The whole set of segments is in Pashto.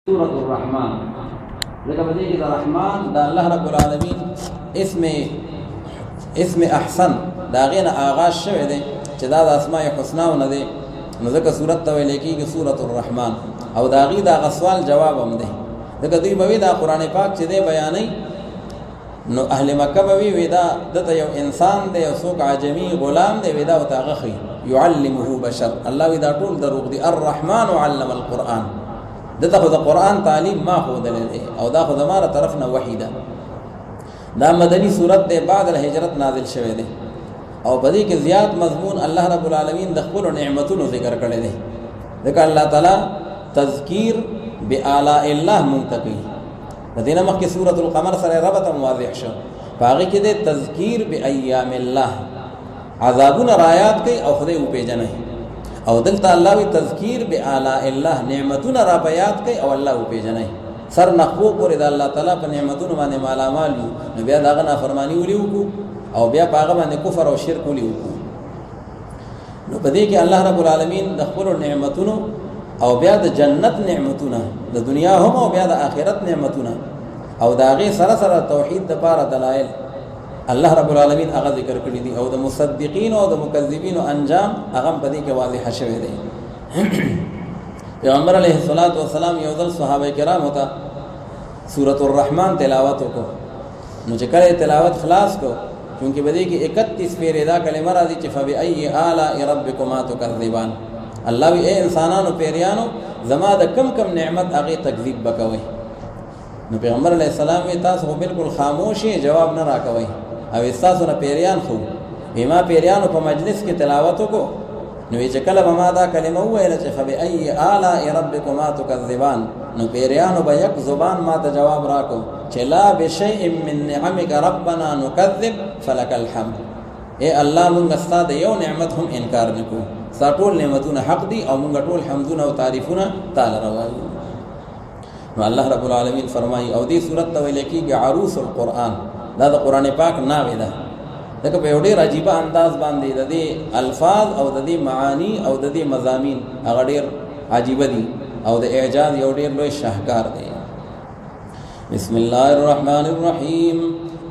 سورة الرحمن لکه په دې کې د رحمان د الله رب العالمین اسم احسن دا غینه آغاز شوی دی چې دا د اسماء الحسنا ونه دی نو ځکه سورۃ ته ویل کېږي سورۃ الرحمن او دا غي دا غسوال جواب هم دی ځکه دوی به دا قران پاک چې دی بیانې نو اهل مکه به وی دا دته یو انسان دی او څوک عجمی غلام دی ودا او تاغخي يعلمه بشر الله وی دا ټول دروغ دی الرحمن علم القرآن دته خو د قرآن تعلیم ما خو دلته او دا خو زماره طرفنا وحیده دا مدنی صورت ده بعد الهجرت نازل شوه ده او بدی کې زیات مضمون الله رب العالمین د خپل نعمتونو ذکر کړي دي ځکه الله تعالی تذکیر بآلاء الله منتقی دینه مخکې سورۃ القمر سره ربط واضح شو باغی کې ده تذکیر بایام الله عذابون رایات کوي او خدای او پیژنه او دلته الله وی تذکیر بآلاء الله نعمتونه را بیات کوي او الله او پیژنه سر نخبو پورې د الله تعالی په نعمتونو باندې مالامال یو نو بیا داغه نافرمانی ولیو کو او بیا پاغه باندې کفر او شرک ولیو کو نو په دې کې الله رب العالمین د خپل نعمتونو او بیا د جنت نعمتونه د دنیا هم او بیا د آخرت نعمتونه او داغه سره سره توحید د پاره دلایل الله رب العالمین هغه ذکر کړی دي او د مصدقین او د مکذبین انجام هغه په دې کې واضح شوی دی پیغمبر علیه الصلاۃ والسلام یو ځل صحابه کرام ته سورۃ الرحمن تلاوت وکړو نو چې کله تلاوت خلاص کو کیونکه بده کې 31 پیری دا کلمه راځي چې فبأي آلاء ربکما تکذبان الله وی اے انسانانو پیریانو زما د کم کم نعمت هغه تکذیب وکوي نو پیغمبر علیه السلام وی تاسو بالکل خاموشي جواب نه راکوي او تاسو نه پیریان خو ما پیریانو په مجلس کې تلاوت وکړو نو چې کله ما دا کلمه وویل چې فبأي آلاء ربکما تکذبان نو پیریانو به یک زبان ما ته جواب راکو چې لا بشیء من نعمک ربنا نکذب فلک الحمد اے الله مونږ ستاسو یو نعمت هم انکار نکو ټول نعمتونه حق دي او مونږ ټول حمدونه او تعریفونه تعالی روایو نو الله رب العالمین فرمایي او دې سورۃ ته ویل کېږي عروس القرآن دا د قران پاک ناوې ده دغه په ډېر عجیب انداز باندې د دې الفاظ او د دې معانی او د دې مضامین هغه ډېر عجیب دي او د اعجاز یو ډېر لوی شاهکار دی بسم الله الرحمن الرحیم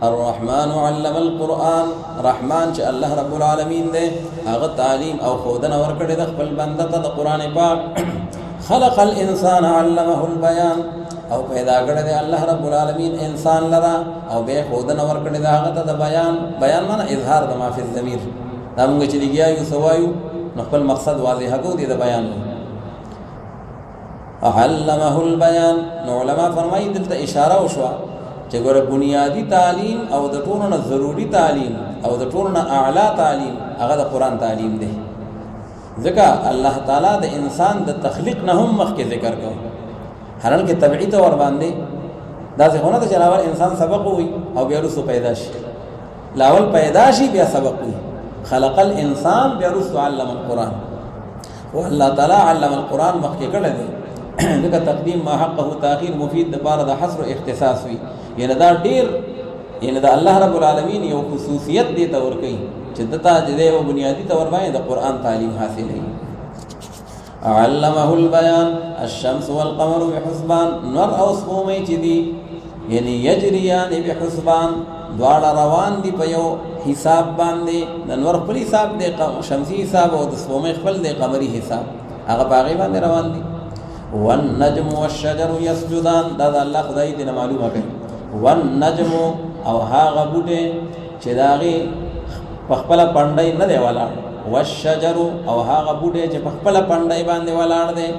الرحمن علم القرآن رحمان چې الله رب العالمین دی هغه تعلیم او خودنه ورکړي د خپل بنده ته د قران پاک خلق الانسان علمه البیان او پیدا کړی دی الله رب العالمین انسان لرا او به خودنه ورکړي دا هغه ته د بیان معنا اظهار د ما فی الضمیر دا موږ چې دیګیا یو سوایو نو خپل مقصد واضح کو دی د بیان علمه البیان نو علما فرمایي دلته اشاره وشوه چې ګوره بنیادی تعلیم او د ټولو نه ضروری تعلیم او د ټولو نه اعلی تعلیم هغه د قران تعلیم دی ځکه الله تعالی د انسان د تخلیق نه هم مخکې ذکر کوي هرن کې طبيعي تور باندې دا څنګه ته جناور انسان سبق وي او بیا رسو پیدا شي لاول پیدا شي بیا سبق وي خلق الانسان بیا رسو علم القرآن او الله تعالی علم القرآن مخکې کړل دی ځکه تقدیم ما حقه تاخير مفید د بار د حصر او اختصاص وي یعنی دا ډیر یعنی دا الله رب العالمین یو خصوصیت دی تور کوي چې دته د یو بنیادی تور باندې د قرآن تعلیم حاصلې علمه البیان الشمس والقمر بحسبان نور او سپومې چې دي یعنی یجریان بحسبان دواړه روان دي په یو حساب باندې د نور خپل حساب دی شمسی حساب او د سپومې خپل دی قمری حساب هغه باغی باندې روان دي والنجم والشجر يسجدان دا الله خدای دې معلومه کوي والنجم او هغه بوټه چې داغي خپل پندای نه دی والا والشجر او هغه بوټه چې خپل پندای باندې ولاړ دی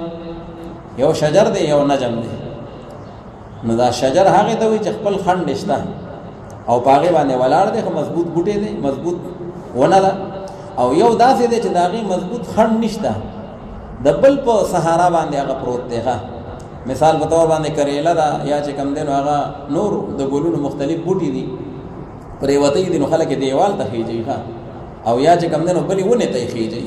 یو شجر دی یو نجم دی نو دا شجر هغه ته وي چې خپل خند نشته او پاغه باندې ولاړ دی خو مضبوط بوټه دی مضبوط ونه ده او یو داسې دی چې داغي مضبوط خند نشته د بل په صحرا باندې هغه پروت دی ښا مثال په تور باندې کریلا دا یا چې کم دینو هغه نور د ګلونو مختلف بوټي دي پرې وته دي نو خلک دیوال ته خيږي ښا او یا چې کم دینو بلی ونه ته خيږي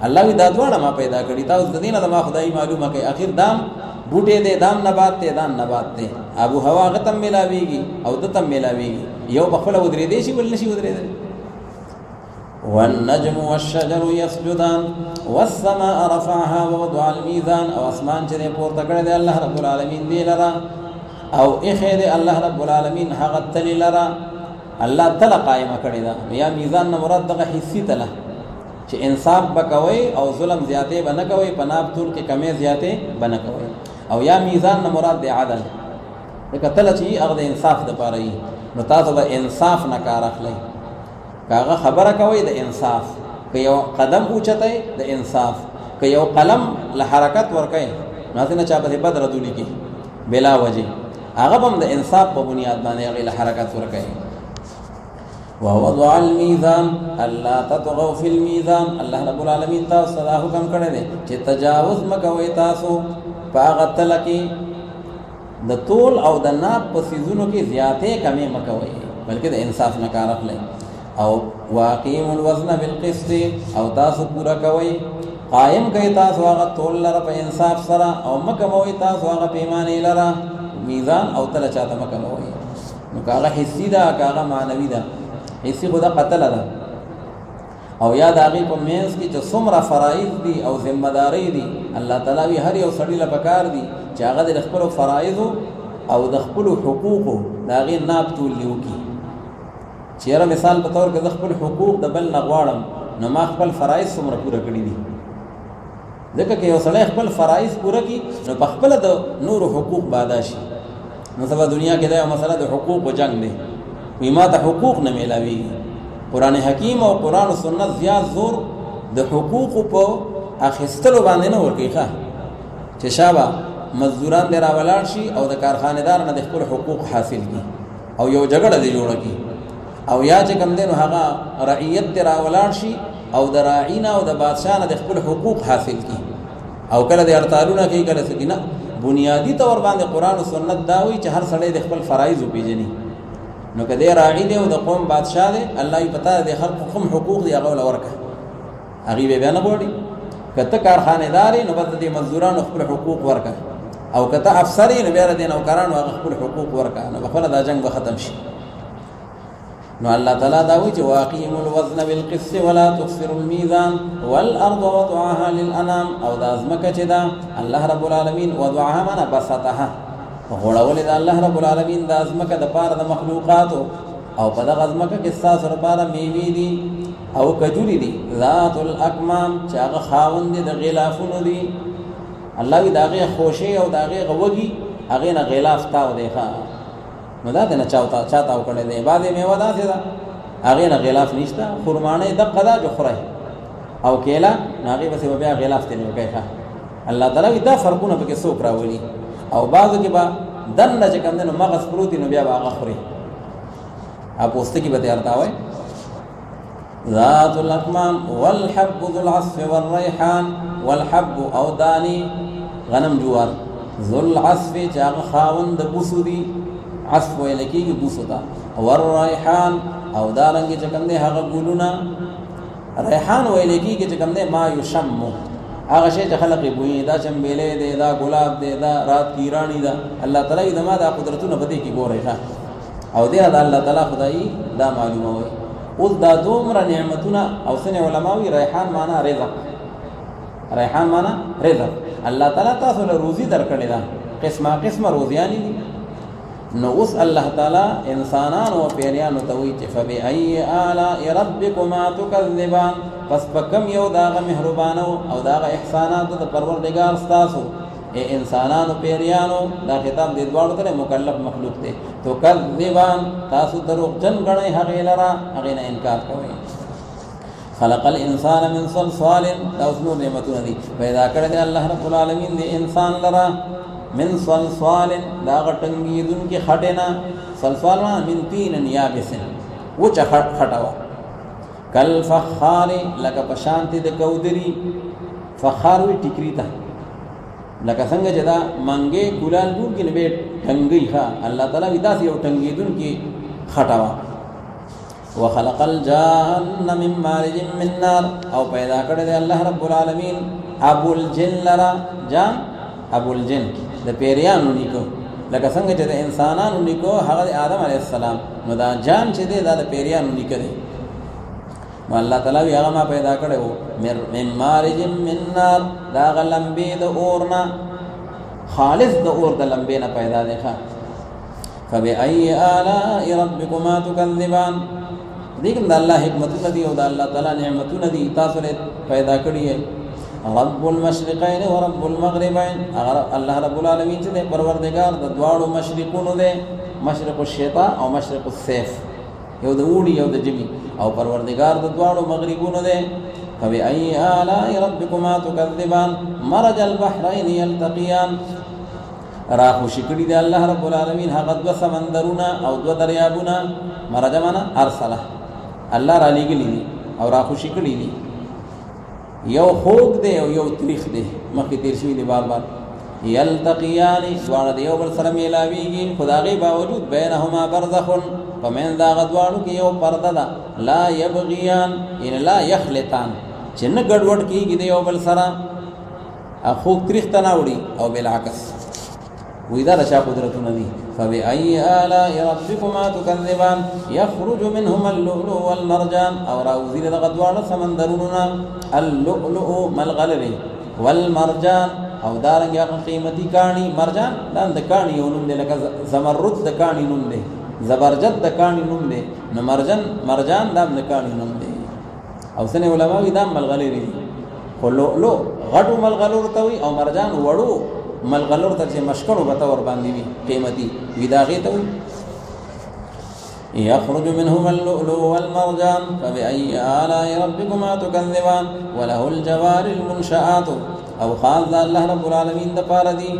الله وی دا دواړه ما پیدا کړی تاسو د دینه د ما خدای معلومه کوي اخر دام بوټي دي دام نبات ته دام نبات ته ابو هوا غتم ملاويږي او دتم ملاويږي یو بخله ودرې دي شي بل نشي ودرې دي والنجم والشجر يسجدان والسماء رفعها ووضع الميزان او اسمان چې پورته کړی دی الله رب العالمین دی لرا او اخی دی الله رب العالمین هغه تل لرا الله تعالی قائم کړی دا یا میزان نه مراد دغه حصي تله چې انصاف بکوي او ظلم زیاته بنه کوي پناب طول کې کمی زیاته بنه کوي او یا میزان نه مراد دی عدل دغه تل چې هغه د انصاف د پاره وي نو تاسو به انصاف نه کار اخلي کاغه خبره کوي د انصاف که یو قدم اوچته د انصاف که یو قلم له حرکت ور کوي نازنه چا په بدر دولی کې بلا وجه هغه هم د انصاف په بنیاد باندې هغه له حرکت ور کوي ووضع الميزان الله تطغوا في الميزان الله رب العالمین تاسو ته حکم کړی دی چې تجاوز مکوئ تاسو پاغه تلکی د طول او د ناب په سيزونو کې زیاتې کمې مکوئ بلکې د انصاف نه کار اخلئ او واقیم الوزن بالقسط او تاسو پورا کوئ قائم کوي تاسو هغه طول لره په انصاف سره او مکوئ تاسو هغه پیمانه لره میزان او تل چاته مکوئ نو کاغه حسي دا کاغه معنوي دا حسي خدا قتل ده او یاد هغه په مینس کې چې څومره فرایض دي او ذمہ داری دي الله تعالی وی هر یو سړی له پکار دي چې هغه د خپل فرایض او د خپل حقوق دا غي ناب تول لیو کی چیرې مثال په تور کې د خپل حقوق د بل نغواړم نو ما خپل فرایض څومره پوره کړی دي ځکه چې یو سړی خپل فرایض پوره کړي نو په خپل د نور حقوق باداشي نو سبا دنیا کې دا یو مسله د حقوق او جنگ دی وی ما ته حقوق نه ملاوي قران حکیم او قران او سنت زیات زور د حقوق په اخیستلو باندې نه ورکی ښه چې شابه مزدوران دی راولار شي او د کارخانه‌دار نه د خپل حقوق حاصل کی او یو جګړه دی جوړه کی او یا چې کوم دین هغه رعیت دی راولار شي او د راعینا او د بادشاہ نه د خپل حقوق حاصل کی او کله د ارتالونه کوي کله سکینه بنیادی طور باندې قران او سنت داوي چې هر سړی د خپل فرایض پیژني نو کده راعی دی او د قوم بادشاہ دی الله یې پتا دی خلق کوم حقوق دی هغه ورکه هغه به بیان غوړي کته کارخانه‌داري نو بد دي مزدورانو خپل حقوق ورکه او کته افسری نو بیا د نوکرانو هغه خپل حقوق ورکه نو خپل دا جنگ به ختم شي نو الله تعالی دا وی چې واقیم الوزن بالقسط ولا تخسروا الميزان والارض وضعها للانام او دا ازمکه چې دا الله رب العالمین وضعها معنا بسطها غوړول دا الله رب العالمین دا ازمکه د پاره د مخلوقات او په دغه ازمکه کې تاسو لپاره میوه دي او کجوري دي ذات الاکمام چې هغه خاوند د غلافونو دي الله وی داغه خوشي او داغه غوږی هغه نه غلاف تاو دی ښا نو دا نه چاته وکړي دی بعد میوه دا ده هغه نه غلاف نشته خرمانه د قدا جو خره او کېلا هغه بس بیا غلاف ته نه کوي ښا الله تعالی دا فرقونه پکې څوک راولي او بعضو کې با دنه چې کوم نو مغز پروتي نو بیا هغه خوري اپ اوسته کې به تیار تا وای ذات الاکمام والحب ذو العصف والريحان والحب او داني غنم جوار ذو العصف چې هغه خاوند د بوسو دي عصف ویل کېږي بوسو ته والريحان او دارنګ چې کوم نه هغه ګلونه ریحان ویل کېږي چې کوم نه ما یشم هغه شی چې خلق بوئی دا چمبیلې دی دا ګلاب دی دا رات کیرانی دا الله تعالی د ما دا قدرتونه بده کی ګورې ښا او دی دا الله تعالی خدای دا معلومه وي اوس دا دومره نعمتونه او سن علماوی ریحان معنا رزق ریحان معنا رزق الله تعالی تاسو له روزي درکړي دا قسمه روزيانی دي نو اوس الله تعالی انسانان او پیریانو ته وی چې فبأي آلاء ربكما تكذبان پس بکم یو داغه مهربانو او داغه احسانات د پروردگار تاسو اے انسانانو پیریانو دا خطاب د دوړو ته مکلف مخلوق ته تو کذبان تاسو دروغ جن غنی هغه لرا هغه نه انکار کوي خلق الانسان من صلصال دا اوس نور نعمتونه دي پیدا کړی دی الله رب العالمین دی انسان لرا من صلصال دا غټنګیدون کې خټینا صلصال من تین یابس و چ خټاوا کل فخار لک پشانتی د کودری فخار وی ټیکری تا لکه څنګه چې دا منګه ګلال دون کې نبه ټنګي ښا الله تعالی ودا سي او ټنګیدون کې خټاوا وخلق الجان من مارج من نار او پیدا کړی دی الله رب العالمین ابو الجن لرا جان ابو الجن د پیریانو نیکو لکه څنګه چې د انسانانو نیکو هغه آدم علیه السلام نو دا جان چې دی دا د پیریانو نیکو دی الله تعالی وی هغه ما پیدا کړو من مارج من نار دا غلمبې د اورنا خالص د اور د لمبې نه پیدا دی ښه فبأي آلاء ربكما تكذبان دیکن دا الله حکمتونه دی او دا الله تعالی نعمتونه دی تاسو له پیدا کړی رب المشرقین و رب المغربین اگر الله رب العالمین چې پروردگار د دواړو مشرقونو دی مشرق الشتاء او مشرق الصيف یو د وړي یو د جمی او پروردگار د دواړو مغربونو دی فبأي آلاء ربكما تكذبان مرج البحرين يلتقيان راخو شکړي دی الله رب العالمین هغه دو سمندرونه او دو دریابونه مرج معنا ارسله الله را لګلی دي او راخو شکړي دي یو خوګ دی او یو تاریخ دی مخکې تیر شوی دی بار بار یلتقیان دواړه د یو بل سره میلاویږي خدای باوجود بینهما برزخ فمن دا غدوانو کې یو پرده ده لا یبغیان ان لا یخلطان چې نه ګډوډ کیږي د یو بل سره اخو تاریخ تناوړي او بالعکس وإذا رشا قدرتنا دي فبأي آلاء ربكما تكذبان يخرج منهما اللؤلؤ والمرجان أو راوزين غدوان سمندروننا اللؤلؤ ملغلري والمرجان أو دارنگ يا قيمتي كاني مرجان دان دكاني ونم دي لك زمرد دكاني نم دي زبرجد دكاني نم دي مرجان دام دكاني نم دي أو سنة علماء دام ملغلري اللؤلؤ غدو ملغلور توي أو مرجان وڑو ملغلور تر چې مشکلو به تور باندې وي قیمتي وي د هغې ته وي يخرج منهما اللؤلؤ والمرجان فبأي آلاء ربكما تكذبان وله الجوار المنشآت او خاص د الله رب العالمین د پاره دي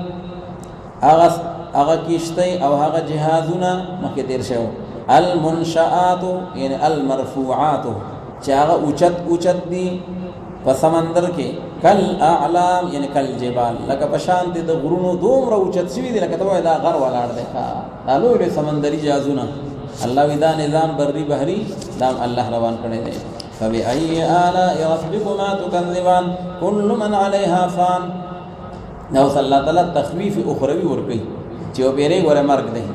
هغه کشتۍ او هغه جهازونه مخکې تیر شوی المنشآت یعنی المرفوعات چې هغه اوچت دي په سمندر کې کل اعلام یعنی کل جبال لکه پشان دي د غرونو دومره اوچت شوي دي لکه ته وایې دا غر ولاړ دی دا لوی لوی سمندري جهازونه الله وی دا نظام بري بحري دا الله روان کړی دی فبأي آلاء ربكما تكذبان كل من عليها فان نو صلی الله تعالی تخویف اخروی ورکي چې او بیره ګوره مرګ دی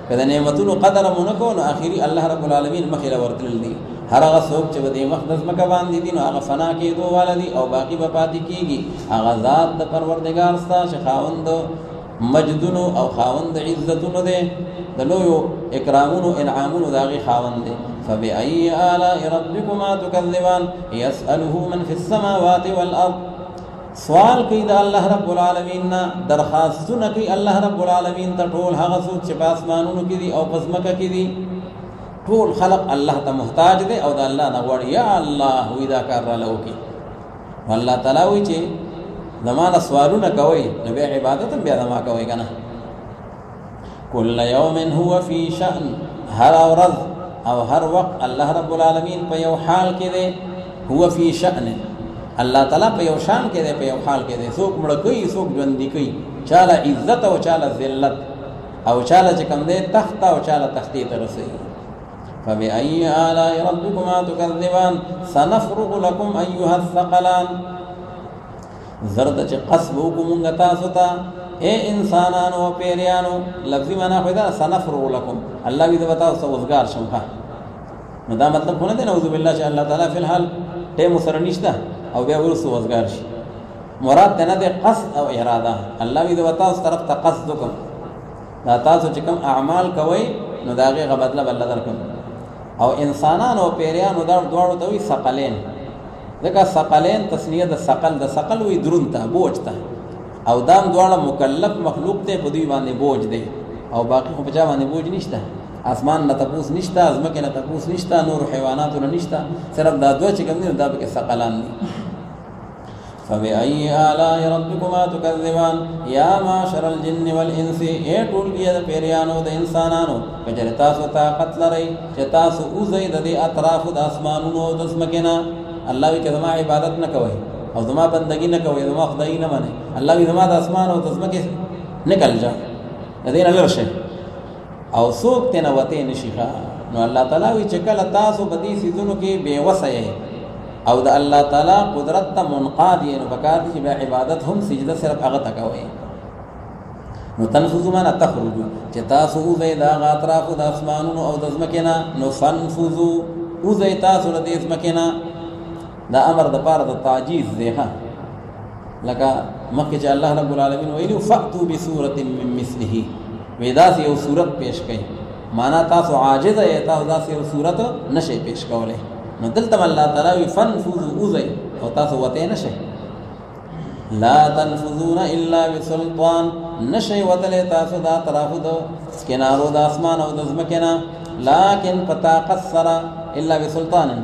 کله نعمتونو قدر مونږ نو اخیری الله رب العالمین مخې ورتل دي هر هغه څوک چې د مقدس مکه باندې دي نو هغه فنا کېدو والدي او باقی به پاتې کیږي هغه ذات د پروردگار ستا چې خاوند مجدونو او خاوند عزتونو دی د لویو اکرامونو انعامونو داغي خاوند دی فبأي آلاء ربكما تكذبان يسأله من في السماوات والأرض سوال کوي د الله رب العالمین نه درخواستونه کوي الله رب العالمین ته ټول هغه څوک چې په اسمانونو کې دي او په ځمکه کې دي ټول خلق الله ته محتاج دي او د الله نه غواړي یا الله وی دا کار را لوکي والله تعالی وی چې زمانه سوالونه کوي نو به عبادت بیا ما کوي کنه کل یوم هو فی شأن هر ورځ او هر وخت الله رب العالمین په یو حال کې دی هو فی شأن الله تعالی په یو شان کې دی په یو حال کې دی څوک مړ کوي څوک ژوند کوي چاله عزت او چاله ذلت او چاله چې کوم دی تخت او چاله تختی ته رسي فبأي آلاء ربكما تكذبان سنفرغ لكم أيها الثقلان زرد چې قصب وکوم تاسو ته اے انسانانو او پیریانو لفظي معنا خو دا سنفرغ لكم الله دې وتا وسوسګار شمخه نو دا مطلب خو نه دی نعوذ بالله چې الله تعالی فی الحال ټیم سره نشته او بیا ورسو وسګار شي مراد نه ده قصد او اراده الله دې وتا اوس طرف ته قصد وکم دا تاسو چې کوم اعمال کوي نو دا غي بدله بل درکم او انسانانو او پیریانو دا دواړو ته وي ثقلین ځکه ثقلین تسنیه د ثقل وي درونته بوج ته او دام دواړه مکلف مخلوق ته په دوی باندې بوج دی او باقي خو په چا باندې بوج نشته اسمان نه تپوس نشته ازمکه نه تپوس نشته نور حیوانات نه نشته صرف دا دوه چې کوم دي دا به ثقلان دي فبأي آلاء ربكما تكذبان يا معشر الجن والإنس اے ټول بیا د پیریانو د انسانانو کجره تاسو طاقت لرئ چې تاسو اوسئ د دې اطراف د اسمانونو د ځمکې الله وی کزما عبادت نه کوي او زما بندگی نه کوي زما خدای نه مانی الله وی زما د اسمان او د ځمکې نکل جا د دې نه لرشه او څوک تنه وته نشيخه نو الله تعالی وی چې کله تاسو بدی سيزونو کې بے وسه او د الله تعالی قدرت ته منقاد یې نو بکار چې به عبادت هم سجده صرف هغه تکوي نو تنفذوا ما تخرجوا چې تاسو زې دا غاطراف د اسمانونو او د ځمکې نه نو فنفذوا اوزی تاسو له دې ځمکې نه دا امر د پاره د تعجیز دی ها لکه مخکې چې الله رب العالمین ویلو فأتوا بسورة من مثله وی داسې یو صورت پیش کړئ معنا تاسو عاجزه یې تاسو داسې یو صورت نشئ پیش کولی نو دلته الله تعالی وی فانفذوا اوزی او تاسو وته نشئ لا تنفذون الا بسلطان نشئ وتلی تاسو دا طرفو د کنارو د اسمان او د ځمکې نه لكن فطاقت سره الا بسلطان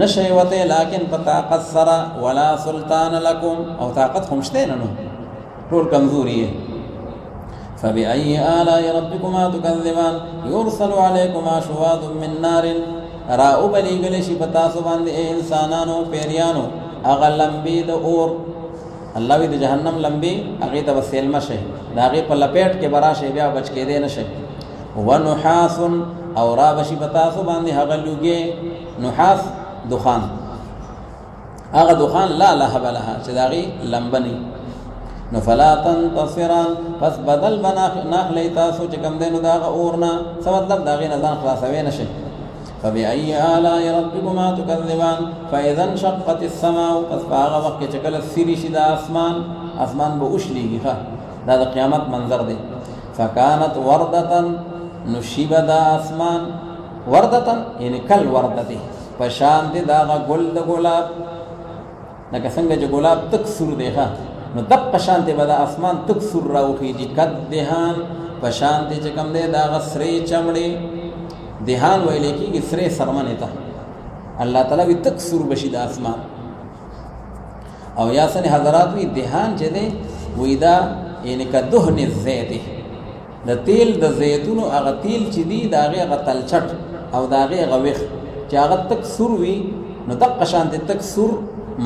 نشئ وته لكن فطاقت سره ولا سلطان لكم او طاقت هم شته نه نو ټول کمزوري فبأي آلاء ربكما تكذبان يرسل عليكما شواظ من نار راو بلیگل شي پتا سو باندې انسانانو پیریانو اغه لمبي د اور الله وی د جهنم لمبي هغه ته وسیل مشه دا هغه په لپیټ کې براشه بیا بچ کې دی نشه ونحاس او را بشي پتا سو باندې هغه لوګي نحاس دخان هغه دخان لا لهب لها چې داغي لمبني نو فلا تنتصران پس بدل بنا نخلی تاسو چې کم دینو داغه اورنا څه مطلب داغي نه ځان خلاصوي نشه فبأي آلاء ربكما تكذبان فإذا انشقت السماء پس هغه وخت چې کله سری شي د اسمان به وشليږي دا د قیامت منظر دی فكانت وردة نشيب دا اسمان وردة یعنی کل وردته پشان دي داغه ګل د ګلاب لکه څنګه چې ګلاب تک سور دی نو دق پشانتی بدا اسمان تک سر راوخی جی کد دهان پشانتی چکم دے دا غسری چمڑی دهان ویلے کی سرے سرمنی تا اللہ تعالیٰ وی تک سر بشی دا اسمان او یاسن حضرات وی دهان چے دے وی دا یعنی که دهن الزیتی دا تیل دا زیتونو اغا تیل چی دی دا اغی اغا تلچٹ او دا اغی اغا ویخ چی اغا تک سر وی نو دق پشانتی تک سر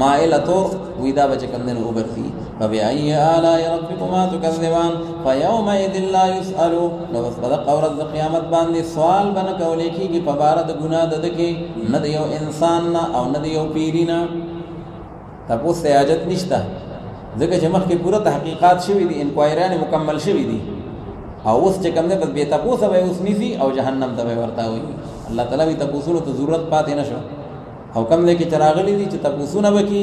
مائلتو ویدا بچکم دن اوبرتی فبأي آلاء ربكما تكذبان فيومئذ لا يسألوا نو بس بدق اورد قیامت باندې سوال بن کولې کیږي په بار د ګناه د دکې نه دیو انسان نه او نه دیو پیرینا تاسو ته حاجت نشته ځکه چې مخکې پوره تحقیقات شوي دي انکوایریان مکمل شوي دي او اوس چې کوم نه بس به تاسو به اوس نیسی او جهنم ته ورتا وي الله تعالی وي تاسو ته ضرورت پاتې نشو او کم دې کې چراغلی دي چې تاسو نه وکي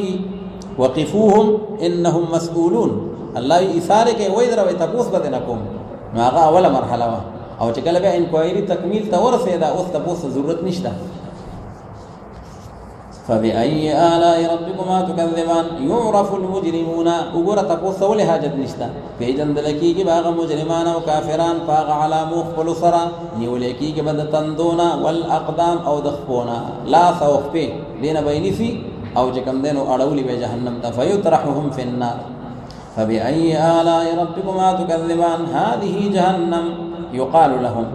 وقفوهم انهم مسؤولون الله یې اشاره کوي وای دروي تاسو به نه کوم نو هغه اوله مرحله وا او چې کله به انکوایری تکمیل ته ورسېدا اوس تاسو ضرورت نشته فبأي آلاء ربكما تكذبان يعرف المجرمون وګوره تاسو ولې حاجت نشته پیجندل کېږي باغ مجرمان او کافران باغ علامو خپل سره نیول کېږي بد تندونا والاقدام او دخپونا لا سوخپه دینه بینفي او چې کم دینو اړولې به جهنم ته فيطرحهم في النار فبأي آلاء ربكما تكذبان هذه جهنم يقال لهم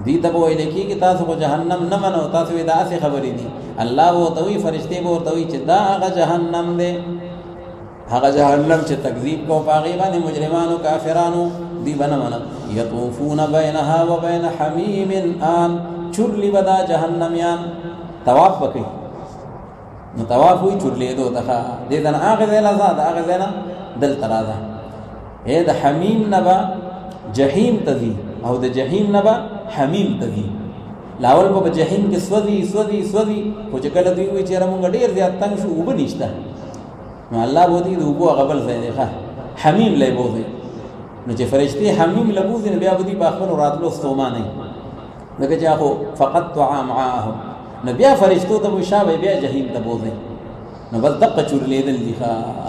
دی ته وایي لکه تاسو په جهنم نه منو تاسو دا څه خبرې دي الله وو توي فرشتي وو توي چې دا هغه جهنم دی هغه جهنم چې تکذیب کو پاغي باندې مجرمانو کافرانو دی بنه من یطوفون بینها وبین حمیم آن چرلی بدا جهنميان طواف وکي نو طواف وي چرلی دو دغه دې دن هغه ځای لزاد هغه ځای نه دل تراده اے د حمیم نبا جهنم تذي او د جهنم نبا حمیم تذي لاول په جهنم کې سوځي خو چې کله دوی وي چې موږ ډیر زیات تنگ شو وب نشته نو الله بودی د وبو غبل ځای دی حمیم لای بوزي نو چې فرشتي حمیم لبوزي بیا بودی په خپل راتلو ستوما نه دغه چې فقط طعام معهم نو بیا فرشتو ته مشابه بیا جهنم ته بوزي نو بس دقه چورلیدل دي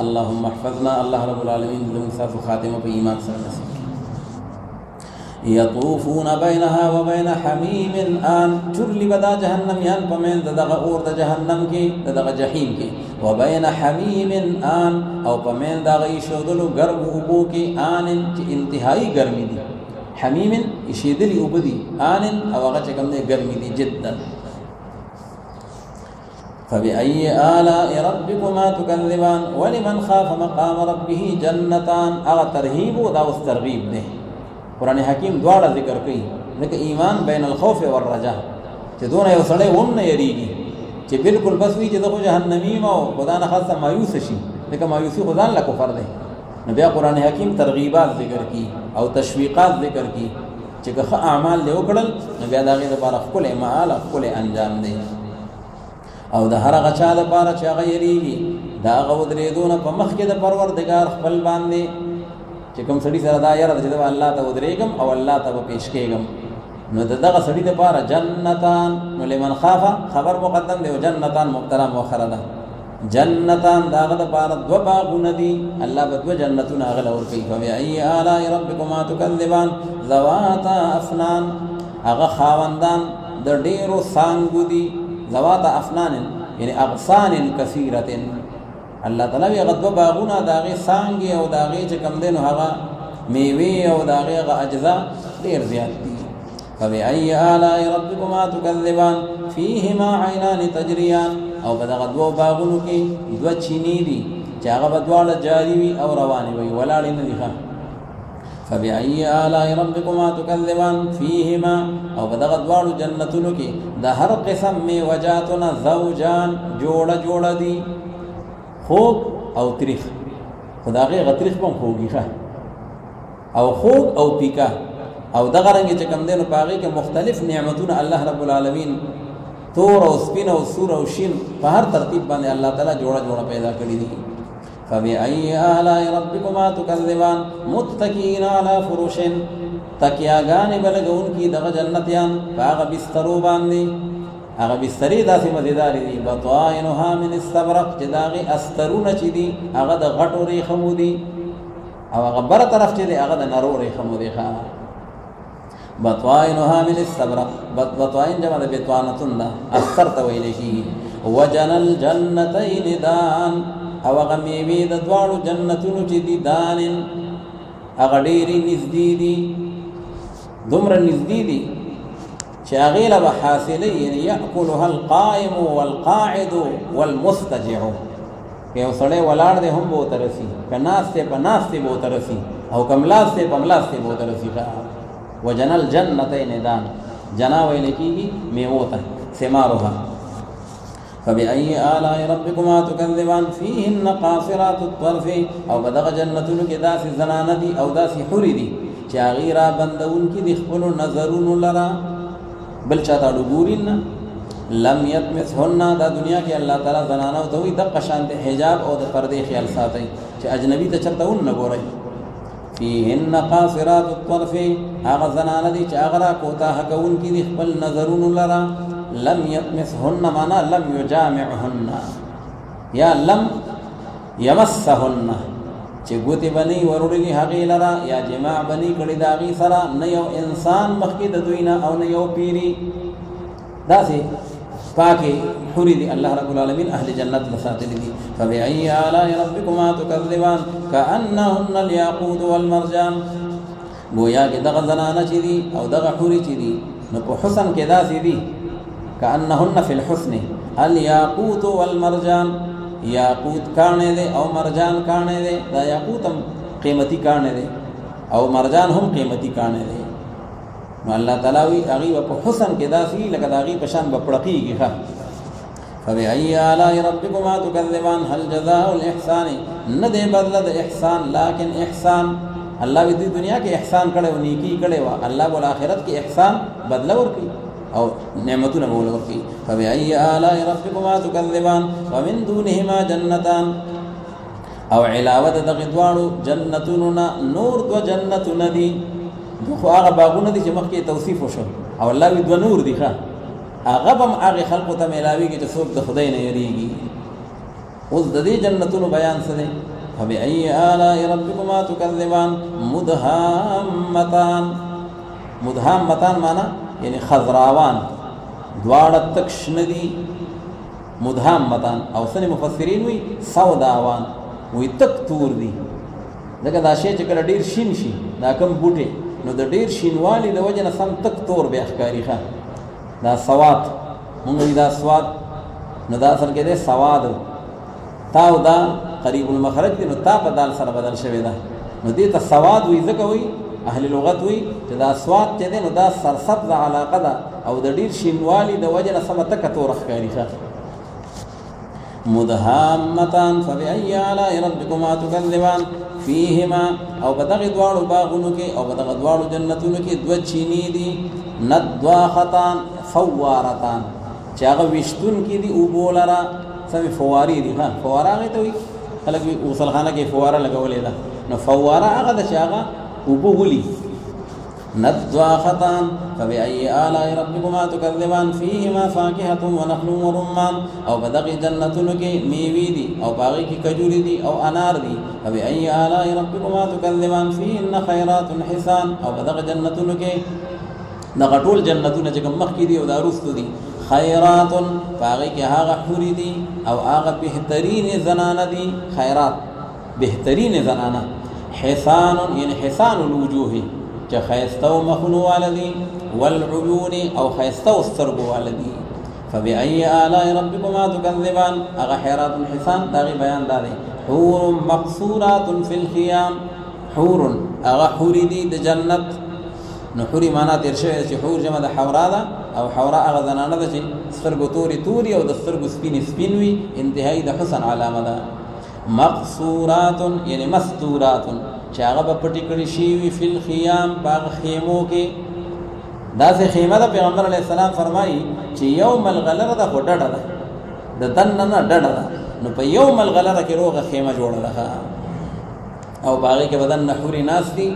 اللهم احفظنا الله رب العالمین زموږ ساتو خاتمه په ایمان سره نصیب یطوفون بینها وبین حمیم آن چرلی بدا جهنم یان پمن دغه اور د جهنم کې دغه جهنم کې وبین حمیم آن او پمن دغه شودلو ګرم وبو کې آن چې انتهایی ګرمي دي حمیم شیدلی وبدي آن او هغه چې کوم دي ګرمي دي جدا فبأي آلاء ربكما تكذبان ولمن خاف مقام ربه جنتان اغه ترهیب او دا ترغیب ده قرآن حکیم دواړه ذکر کوي لکه ایمان بین الخوف والرجاء چې دونه یو سړی ونه یریږي چې بالکل بس وی چې دغه جهنمی ما او خدا نه خاصه مایوس شي لکه مایوسی خدان له کفر ده نو بیا قرآن حکیم ترغیبات ذکر کی او تشویقات ذکر کی چې که اعمال له وکړل نو بیا دا غي لپاره خپل اعمال خپل انجام دی او د هر غچا د لپاره چې هغه یریږي دا غودریدونه په مخ کې د پروردگار خپل باندې چې کوم سړي سره دا یاره چې دا الله ته ودرېګم او الله ته پیش کېګم نو دغه سړي د لپاره جنتان نو لمن خاف خبر مقدم دی او جنتان مبتدا مؤخره ده جنتان داغه د لپاره دو باغونه دي الله به دو جنتونه غل اور کوي فبأي آلاء ربكما تكذبان ذواتا افنان هغه خاوندان د ډیرو سانګو دي ذواتا افنان یعنی اغصان کثیره الله تعالی هغه دو باغونه داغه سانګي او داغه چې کم دینو هغه میوه او داغه اجزاء ډیر زیات دي فبأي آلاء ربكما تكذبان فيهما عينان تجريان او بدغه دو باغونو کې دو چینی دي چې هغه بدواله جاری وي او رواني وي ولاړ نه دي فبأي آلاء ربكما تكذبان فيهما او بدغه دوالو جنتونو کې د هر قسم می وجاتنا زوجان جوړه دي خوب او تریخ خدای غتریخ په خوږی او خوب او پیکا او دغه رنګ چې کم دینو پاغي کې مختلف نعمتونه الله رب العالمین تور او سپین او سور او شین په هر ترتیب باندې الله تعالی جوړه پیدا کړی دي فبأي آلاء ربكما تكذبان متكئين على فرش تکیاګان بلګون کی دغه جنتیان هغه بسترو باندې هغه بسترې داسې مزیدار دي بطائنها من استبرق چې داغي استرونه چې دي هغه د غټو ریخمو دي او هغه بر طرف چې دي هغه د نرو ریخمو دي بطائنها من استبرق بطائن جمع د بطانتون دا استر ته ویل شي وجن الجنتين دان او هغه میوې د دواړو جنتونو چې دي دان هغه ډېرې نږدې دي دومره نږدې دي چې هغې له به حاصلې یعنې یأکلها القائم والقاعد والمستجع که یو سړی ولاړ دی هم به ورته رسي که ناست دی په ناستې به ورته رسي او که ملاست دی په ملاستې به ورته رسي وجن الجنتين دان جنا ویل کېږي میوو ته ثمارها فبأي آلاء ربكما تكذبان فيهن قاصرات الطرف او بدغه جنتونو کې داسې زنانه دي او داسې حورې دي چې هغې را بندونکي د خپلو نظرونو لره بل چاته ډوګوري نه لم یطمثهن دا دنیا کې الله تعالی زنانو ته وایي دقه شانتې حجاب او د پردې خیال ساتئ چې اجنبي ته چېرته ونه ګورئ فيهن قاصرات الطرف هغه زنانه دي چې هغه را کوتاه کوونکي دي خپل نظرونو لره لم يطمثهن معنا لم يجامعهن یا لم يمسهن چې ګوتې بني وروړلي هغې لره یا جماع بني کړي د هغې سره نه یو انسان مخکې د دوی نه او نه یو پیري داسې پاکې حورې دي الله رب العالمین اهل جنت له ساتلي دي فبأي آلاء ربكما تكذبان كأنهن الياقوت والمرجان گویا کې دغه زنانه چې دي او دغه حورې چې دي نو په حسن کې داسې دي كأنهن في الحسن الياقوت والمرجان یاقوت کانه دے او مرجان کانه دے دا یاقوت هم قیمتی کانه دے او مرجان هم قیمتی کانه دے نو الله تعالی وی هغه په حسن کې داسي لکه داغي په شان بپړقيږي ښه فبأي آلاء ربكما تكذبان هل جزاء الإحسان ندې بدل د احسان لكن احسان الله دې دنیا کې احسان کړي او نیکی کړي وا الله ول آخرت کې احسان بدل ورکړي او نعمتونه مول ورکړي فبأي آلاء ربكما تكذبان ومن دونهما جنتان او علاوه د غدوانو جنتون نور دو جنتون دي خو هغه باغونه دي چې مخکې توصیف وشو او الله وی دو نور دي ښه هغه هم هغه خلقو ته ملاويږي چې څوک د خدای نه یریږي اوس د دې جنتونو بیان څه دی فبأي آلاء ربكما تكذبان مدهامتان معنا یعنی خضراوان دواړه تک شنه دي مدهامتان او ځینې مفسرین وی سوداوان وی تک تور دي دغه دا شی چې کله ډیر شین شي دا کم بوټي نو د ډیر شینوالي د وجه نه سم تک تور به ښکاري ښه دا سواد مونږ دا سواد نو دا اصل کې دی سواد تا او دا قریب المخرج دی نو تا په دال سره بدل شوی ده نو دې ته سواد وی ځکه وی اهل لغت وی چې دا سواد چې دی نو دا سرسبز علاقه ده او د ډیر شینوالي د وجه نه سم تک تور ښکاري ښه مدهامتان فبأي آلاء ربكما تكذبان فيهما او بدغ دوار باغونو کې او بدغ دوار جنتونو کې دو چینی دي ندواختان فوارتان چې هغه وشتون کې دي او بولرا سمي فواري دي ها فواره هغه ته وي خلک وصلخانه کې فواره لګولې ده نو فواره هغه د شاغه او بولي ندواختان فبأي آلاء ربكما تكذبان فيهما فاكهة ونخل ورمان او بدغ جنتونو کې میوې دي او باغی کې کجوري دي او انار دي فبأي آلاء ربكما تكذبان فيهن خيرات حسان او بدغ جنتونو کې دغه ټول جنتونه چې کوم مخ کې دي او داروستو دي خیرات باغی کې هغه حوري دي او هغه بهترین زنانه دي خیرات بهترین زنانه حسان یعنی حسان الوجوه چې خیستو مخونو والدي والعيون او خیستو سترګو والدي فبأي آلاء ربكما تكذبان هغه حیرات حسان دغه بیان داري حور مقصورات في الخيام حور هغه حوري دي د جنت نو حوري معنا تیر شوی چې حور جمع د حورا ده او حورا هغه زنانه ده چې سترګو توري او د سترګو سپین وي انتهایی د حسن علامه ده مقصورات یعنی مستورات چې هغه په پټی کړي شي وي فل خیام باغ خیمو کې داسې خیمه ده پیغمبر علیه السلام فرمایي چې یوم الغلره ده خو ډډه ده د دننه نه ډډه ده نو په یوم الغلره کې روغه خیمه جوړه ده او باغې کې بدن حوري ناس دي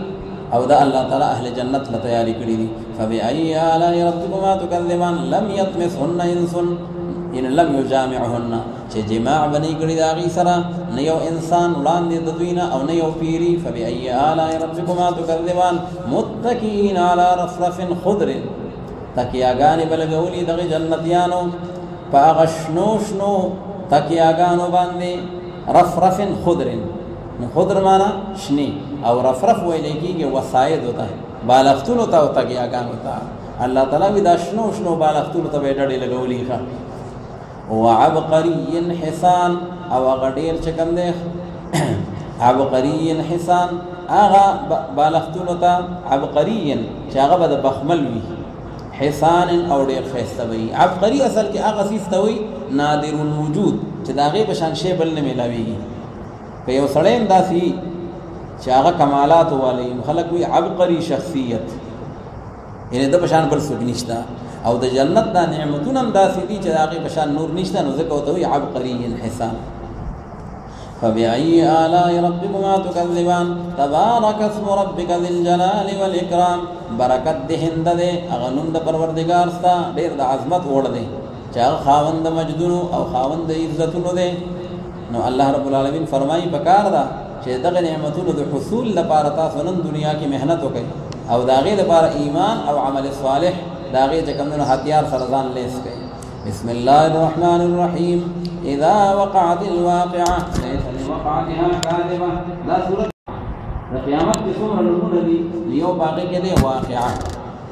او دا الله تعالی اهل جنت له تیاری کړی دي فبأي آلاء ربكما تكذبان لم يطمثهن انس ان لم يجامعهن چې جماع بني کړی دا غي سره نه یو انسان وړاندې د دوی نه او نه یو پیری فبأي آلاء ربكما تكذبان متكئين على رفرف خضر تکیاګانې بلګولې دغه جنتیانو پاغشنوشنو تکیاګانو باندې رفرف خضر خضر معنا شنی او رفرف ویل کېږي وساید ہوتا ہے بالښتونو ته او تکیاګانو ته الله تعالی وی دا شنو بالښتونو ته ډډې لګولې ښه وعبقري حسان او غډیر چکم ده عبقري حسان اغا بالښتونو ته عبقري چې هغه به بخمل وي حسان او ډیر خسته وي عبقري اصل کې هغه سیستوي نادر الوجود چې داغه په شان شی بل نه ملاويږي په یو سړی انداسي چې هغه کمالات والي خلک وي عبقري شخصیت یعنی د بشان بل څوک نشته او د جنت د نعمتونو هم داسې دي چې هغه بشان نور نشته نو ځکه وته وي عبقري حسان فبأي آلاء ربكما تكذبان تبارك اسم ربك ذي الجلال والإكرام برکت دهند ده اغنون د پروردگار ستا ډیر د عظمت وړ ده چې هغه خاوند مجدونو او خاوند عزتونو ده نو الله رب العالمین فرمایي بکار ده چې دغه نعمتونو د حصول لپاره تاسو نن دنیا کې مهنت وکړئ او داغه لپاره ایمان او عمل صالح داغه چې کومو هتیار سره ځان لیس کړئ بسم الله الرحمن الرحیم اذا وقعت الواقعه ليس لوقعتها كاذبه دا سوره د قیامت د څومره نمونه دي یو باقي کې دی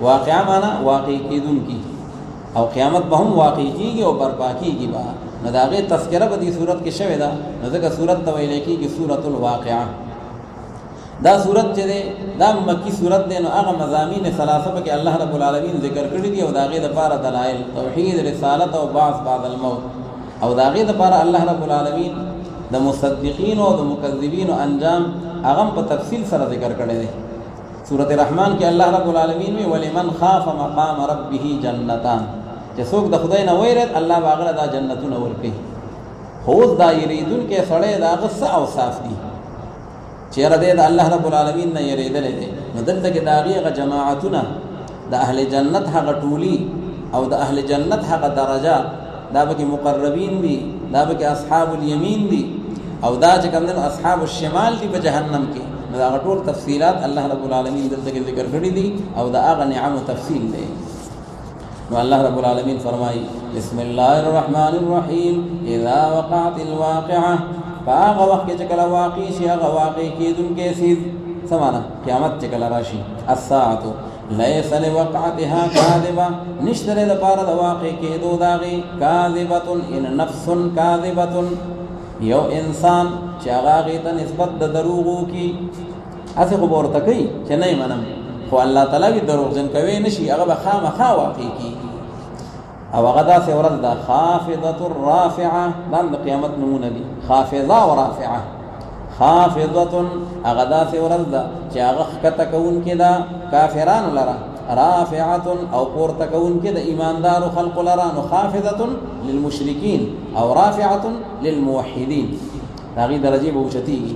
واقعه معنا واقع کیدونکي او قیامت به هم واقع کیږي او برپا کیږي با نو داغه تذکرہ په دې صورت کې شوی دا نو ځکه صورت ته ویل کېږي سورۃ الواقعه دا صورت چې دا مکی صورت دی نو هغه مضامین ثلاثه کې الله رب العالمین ذکر کړی دي او داغه د لپاره دلایل توحید رسالت او بعث بعد الموت او داغه د لپاره الله رب العالمین د مصدقین او د مکذبین انجام هغه په تفصیل سره ذکر کړی دی سورۃ الرحمن کې الله رب العالمین وی ولمن خاف مقام ربه جنتان چې څوک د خدای نه ویرید الله باغله دا جنتونه ورکړي خوځ دا یریدون کې سړی دا غصه او صاف دي چیرې د الله رب العالمین نه یریدل دي نو دلته کې داغه جماعتونه د اهل جنت هغه ټولی او د اهل جنت هغه درجات دا به مقربین دي دا به اصحاب الیمین دي او دا چې کوم اصحاب الشمال دي په جهنم کې نو دا ټول تفصيلات الله رب العالمین دلته کې ذکر کړی دي او دا هغه نعم تفصیل دي نو الله رب العالمین فرمایي بسم الله الرحمن الرحیم اذا وقعت الواقعه فاغه وخت چې کله واقع شي هغه واقع کیدونکې سیز سمانا قیامت چې کله راشي الساعه ليس لوقعتها كاذبه نشتره د پاره د واقع کېدو داغي کاذبه ان نفس کاذبه یو انسان چې هغه ته نسبت د دروغو کی اسه خبر تکي چې نه منم خو الله تعالی وی دروغجن کوي نشي هغه خامخا واقع کی او هغه دا څه ورځ دا خافضه الرافعه د قیامت نمونه دي خافضه او رافعه خافضة اغدا سی ورزدا چی اغخ کتکون کی دا کافران لرا رافعة او پورتکون کی دا ایماندار خلق لرا خافضة للمشرکین او رافعة للموحدین تاغی درجی بوچتیگی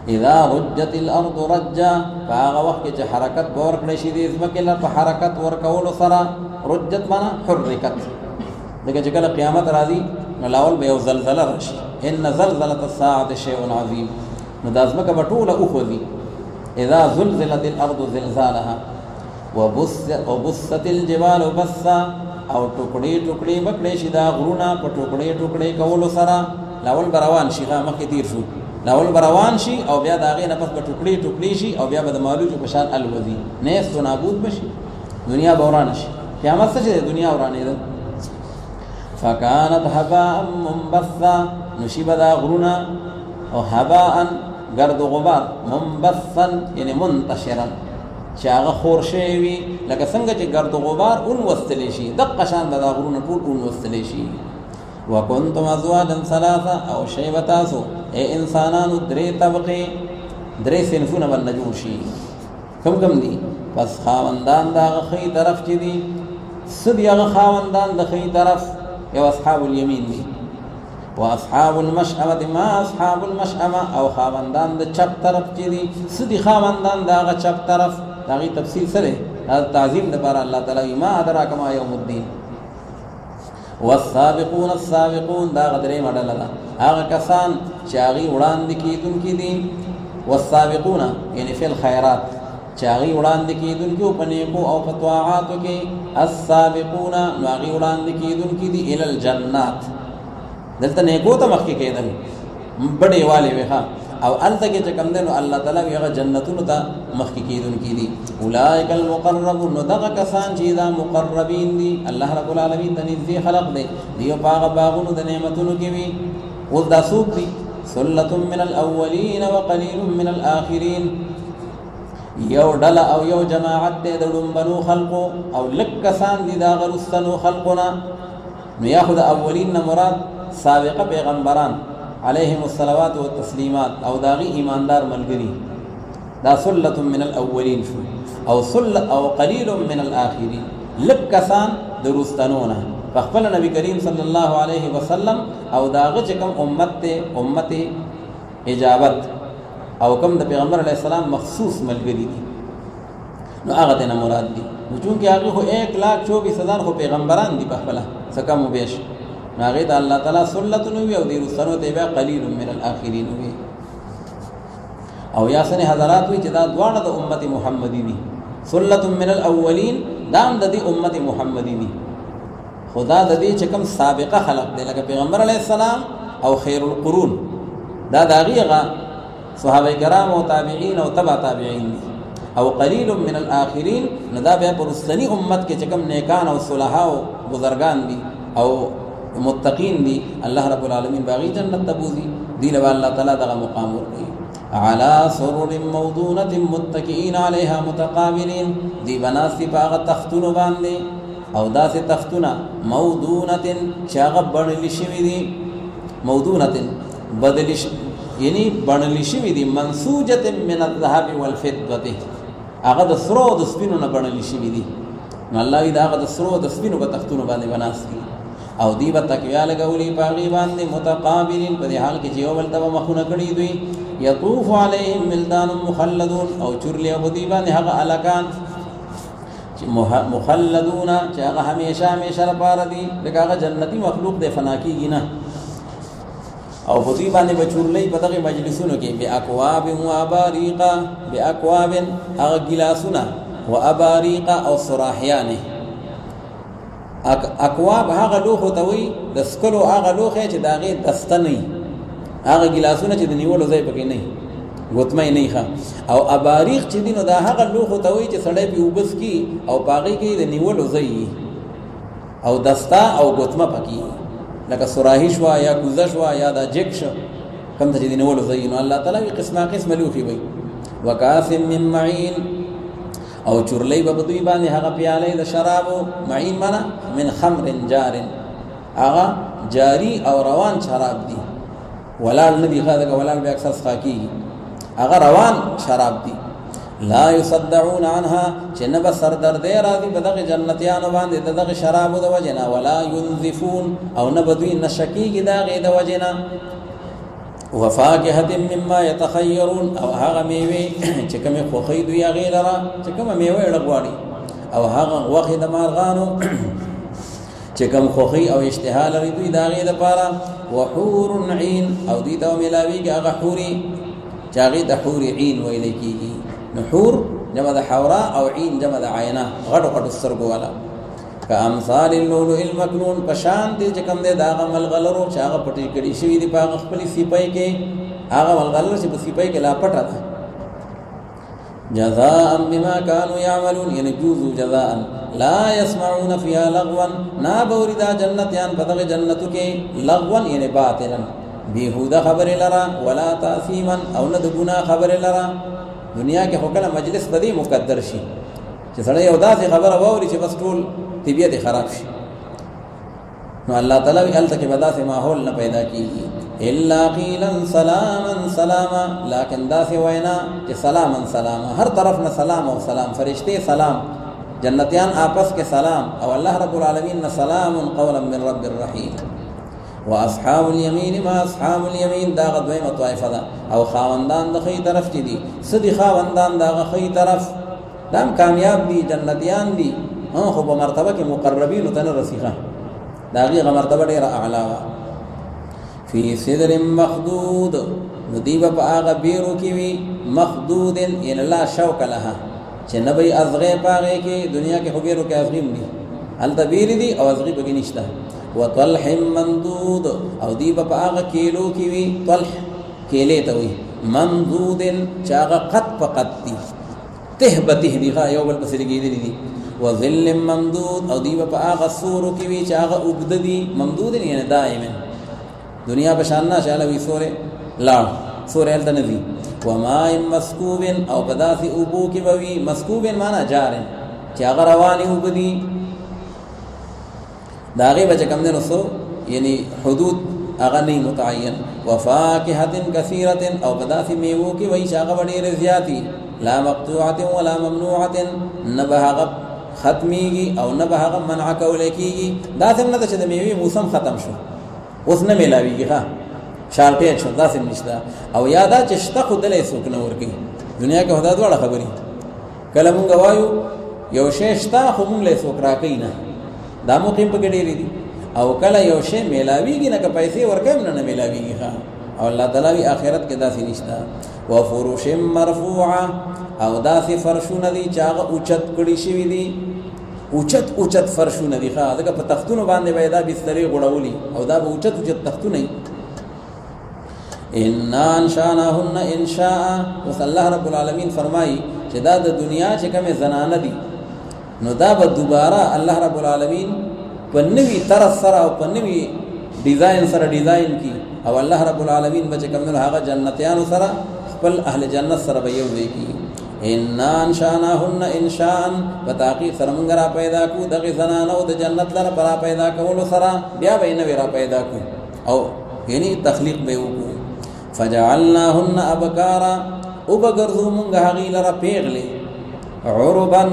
اذا رجت الارض رجا فاغا وقت چه حرکت بورکڑی شدی ازمکلر پا حرکت ورکولو سرا رجت مانا حرکت دیکھا چکل قیامت راضی نلاول بیو زلزل رشی ان زلزلت الساعت شیء عظیم ندازمک بطول اخوذی اذا زلزلت الارض زلزالها وبست الجبال بسا او ٹکڑی ٹکڑی بکڑی شدا غرونا پا ٹکڑی ٹکڑی کولو سرا لاول بروان شیخا مخی تیر شو لاول بروان شي او بیا داغه نه پس په ټوکړي ټوکړي شي او بیا به د مالوج په شان الوزي نیس تو نابود بشي دنیا بوران شي قیامت څه دنیا ورانه ده فكانت هباء منبثا نشيب دا غرونا او هباء گرد غبار منبثا یعنی منتشرا چاغه خور شوی لکه څنګه چې گرد غبار اون وستلی شي دغه شان دا غرونا ټول اون وستلی شي وکنتم ازواجا ثلاثه او شیبتاسو اے انسانانو درې طبقه درې صنفونه باندې شي کم کم دي پس خاوندان دا خي طرف چي دي سدي هغه خاوندان د خي طرف یو اصحاب الیمین دي واصحاب المشأمه ما اصحاب المشأمه او خاوندان د چپ طرف چي دي سدي خاوندان دا هغه چپ طرف دا غي تفصیل سره تعظیم د بار الله تعالی ما ادراک ما یوم الدین والسابقون السابقون دا غدرې مډل ده هغه کسان چې هغه وړاندې کیدونکي دي والسابقون یعنی فی الخيرات چې هغه وړاندې کیدونکي په نیکو او په طاعاتو کې السابقون نو هغه وړاندې کیدونکي دي ال الجنات دلته نیکو ته مخکې کېدل بڑے والے وها او الته کې چې کوم دنو الله تعالی هغه جنتونو ته مخکې کیدونکي دي اولئک المقربون نو دغه کسان چې دا مقربین دي الله رب العالمین تنزیه خلق دي دیو باغ باغونو د نعمتونو کې وي او دا سوق دي ثلة من الاولین وقلیل من الاخرین یو ډل او یو جماعت د لومبنو خلقو او لک کسان دي دا غرستنو خلقنا نو یاخذ اولین مراد سابقه پیغمبران علیهم الصلوات والتسلیمات او داغي ایماندار ملګری دا ثلة من الاولین شو او او قلیل من الاخرین لک کسان درستنونه فخبل نبی کریم صلی الله علیه وسلم او داغه چکم امت اجابت او کم د پیغمبر علیه السلام مخصوص ملګری دي نو هغه ته مراد دي چونکه هغه خو 1,24,000 خو پیغمبران دي په خپل څخه مو بیش هغه ته الله تعالی سنت نو وی او د رسولو ته بیا قلیل من الاخرین وی او یا سن حضرات وی چې دا دواړه د امت محمدی دي سنت من الاولین دام د دې امت محمدی دي خدا د دې چې کوم سابقه خلق دی لکه پیغمبر علیه السلام او خیر القرون دا داغیغه صحابه کرام او تابعین او تبع تابعین دي او قلیل من الاخرین ندا بیا پرستنی امت کې چې کوم نیکان او صلحا او بزرگان دي او متقین دي الله رب العالمین باغی جنت تبوزی دی له الله تعالی دغه مقام ورکړي على سرر موضونة متكئين عليها متقابلين دی بناسی باغ تختونو باندې او داسې تختونه موضونة چاغه بڼلی شوي دي موضونة بدلی یعنی بڼلی شوي دي منسوجة من الذهب والفضة هغه د سرو د سپینو نه بڼلی شوي دي نو الله دې هغه د سرو د سپینو په تختونو باندې بناستي او دی به تکیا لګولي پاغي باندې متقابلین په حال کې چې یو بل ته مخونه کړی دوی یطوف علیهم ولدان مخلدون او چرلی او دی باندې هغه الکان چې مخلدون چې هغه همیشه لپاره دي لکه هغه جنتی مخلوق دی فنا کیږي نه او په دی باندې بچورلې په دغه مجلسونو کې به اکواب او اباریق به اکواب هغه ګلاسونه او اباریق او صراحیانه اکواب هغه لوخ ته وي د سکلو هغه لوخه چې داغه دسته نه هغه ګلاسونه چې د نیولو ځای پکې نه غوتمه نه ښه او اباریق چې دینو دا هغه لوخ ته وي چې سړی په وبس کی او پاغي کې د نیولو ځای او دستا او غوتمه پکې لکه سراحی شوا یا گذش وا یا دا جکش کم ته دې نیولو ځای نو الله تعالی قسمه لوخي وي وکاسم من معین او چورلې په دوی باندې هغه پیاله د شرابو معین معنا من خمر جار هغه جاری او روان شراب دي ولاړ نه دي خاطر ولاړ به اکثر سخاکی هغه روان شراب دي لا يصدعون عنها جنب سردرد راضي بدغه جنتیان باندې دغه شراب د وجنا ولا ينزفون او نبدوی نشکی کی دغه د وجنا وفاكهه مما يتخيرون او هغه میوه چې کومه خوخی دوی غیر را چې کومه میوه لګواړي او هغه وخت د مارغانو چې کوم خوخی او اشتها لري دوی دغه د پاره وحور عين او دي ته ملاوي هغه حوري چاغي د حور عين ویل کیږي نحور جمع د حوراء او عين جمع د عینا غټو غټو سترګو والا کامثال اللؤلؤ المكنون پشان دي چې کوم دي داغه ملغلرو چې هغه پټي کړي شوی دي په خپل سیپای کې هغه ملغلر چې په سیپای کې لا پټه ده جزاء بما كانوا يعملون يعني جوزوا جزاء لا يسمعون فيها لغوا نا بوردا جنتيان بدغه جنتو کې لغوا يعني باطلا بيهوده خبر لرا ولا تاثيما او نه د ګناه خبر لرا دنیا کې هوکله مجلس بدی مقدر شي چې سړی یو داسې خبره واوري چې بس ټول طبیعت خراب شي نو الله تعالی وی الته کې بداسه ماحول نه پیدا کیږي الا قیلا سلاما سلاما لكن داسې وینا چې سلاما سلاما هر طرف نه سلام او سلام فرشتي سلام جنتیان آپس کې سلام او الله رب العالمین نه سلام قولا من رب الرحیم واصحاب اليمين ما اصحاب اليمين دا غدویمه طائفه ده او خاوندان د خی طرف چې دي سدي خاوندان دا خی طرف دام کامیاب دي جنتیان دي خو په مرتبه کې مقربین ته نه رسیخه دا غي مرتبه ډیره اعلی وا فی صدر مخدود ندیبه په هغه بیرو کې وی مخدود ان لا شوک لها چې نبی ازغه پاغه کې دنیا کې خبرو کې ازغیم دي هل تبیر دي او ازغی به نشته وطلح ممدود او دی په هغه کیلو کې وی طلح کېلې ته وی ممدود چې هغه قط فقط دي تهبته دي یو بل پسې کېدې دي وظل ممدود او دی په هغه سور کې وی چې هغه وګد دي ممدود نه دائما دنیا په شان نه شاله وی سورې لاړ سورې هلته نه دي وما مسكوب او بداسي ابو کې وی مسكوب معنا جار چې هغه رواني وګدي داغه بچ کم نه نو یعنی حدود اغنی متعین وفاکهه کثیره او بداسي میوه کې وای شاغه ډېر زیاتی لا مقطوعه ولا ممنوعه نبه ختمیږي او نبه منع کول کیږي دا څنګه چې د میوه موسم ختم شو اوس نه ملاویږي ها شارټیج شو دا څنګه نشته او یادا چې شته خدای سوک نه ورګي دنیا کې هدا ډوړه خبري کله مونږ وایو یو شی شته خو مونږ له سوک راکې نه دا مقیم په ګډېری دي او کله یو شی ملاویږي نه که پیسې ورکم نه ملاویږي ها او الله تعالی آخرت کې داسې نشته وفروش مرفوعه او داسې فرشونه دي چې هغه اوچت کړي شوی دي اوچت فرشونه دي ښه ځکه په تختونو باندې به دا بسترې غوړولي او دا به اوچت تختونه ان انشانهن انشاء وص الله رب العالمین فرمایي چې دا د دنیا چې کومه زنانه دي نو دا به دوباره الله رب العالمین په نوې طرز سره او په نوې ډیزاین سره ډیزاین کی او الله رب العالمین به کومه هغه جنتیانو سره خپل اهل جنت سره به یو دی کی ان انشانهن انشاء بتاقی سره موږ را پیدا کو دغه زنانه او د جنت لپاره پر پیدا کول سره بیا به نه را پیدا کو او یعنی تخلیق به وکړو فجعلناهن ابکارا وبغرزو موږ هغه لپاره پیغلې عربا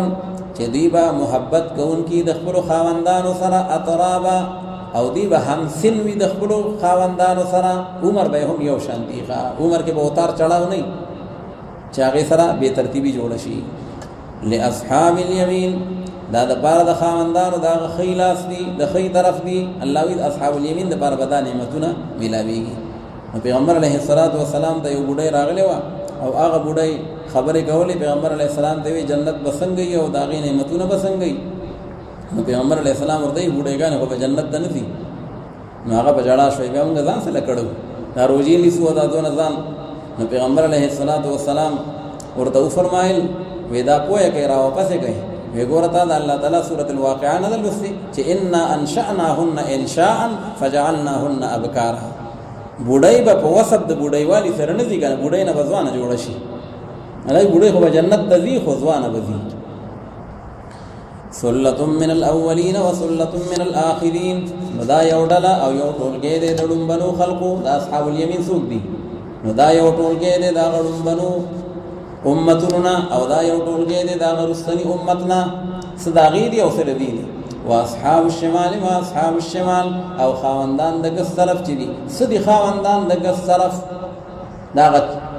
چې دیبا محبت کوونکی د خپل خاوندانو سره اطرابا او دیبا همسن وي د خپل خاوندانو سره عمر به هم یو شان دی عمر کې به اوتار چړاو نه چې هغه سره به ترتیبي جوړ شي لاصحاب اليمين دا د بار د خاوندانو دا خیلاس دي د خی طرف دي الله وی اصحاب اليمين د بار بد نعمتونه ملاويږي پیغمبر علیه الصلاۃ والسلام ته یو بډای راغلی و او هغه بډای خبرې کولې پیغمبر علیه السلام ته وی جنت بسنګي او داغې نعمتونه بسنګي نو پیغمبر علیه السلام ورته بډایګان په جنت ته نه دي نو هغه په جړا شوی به موږ ځان سره کړو دا روزي نیسو دا دون ځان نو پیغمبر علیه الصلاۃ والسلام ورته فرمایل ودا پوهه کې را واپس گئے وی ګورتا د الله تعالی سورۃ الواقعہ نزل وسی چې ان انشأناهن انشاء فجعلناهن ابکارا بوډای په وسب د بوډای والی سره نه دي کنه بوډای نه بزوانه جوړ شي هغه بوډای خو جنت د ذی خو ځوانه بزی سلة من الاولین و سلة من الاخرین. نو دا یو ډله او یو ټولګی دی د ډومبنو خلقو، د اصحاب الیمین څوک دي؟ نو دا یو ټولګی دی د ډومبنو امتونو او دا یو ټولګی دی د رستنی امتنا. صداغی دی او سره دی و اصحاب الشمال ما اصحاب الشمال او خاوندان د ګس طرف چي دي. سدي خاوندان د ګس طرف دا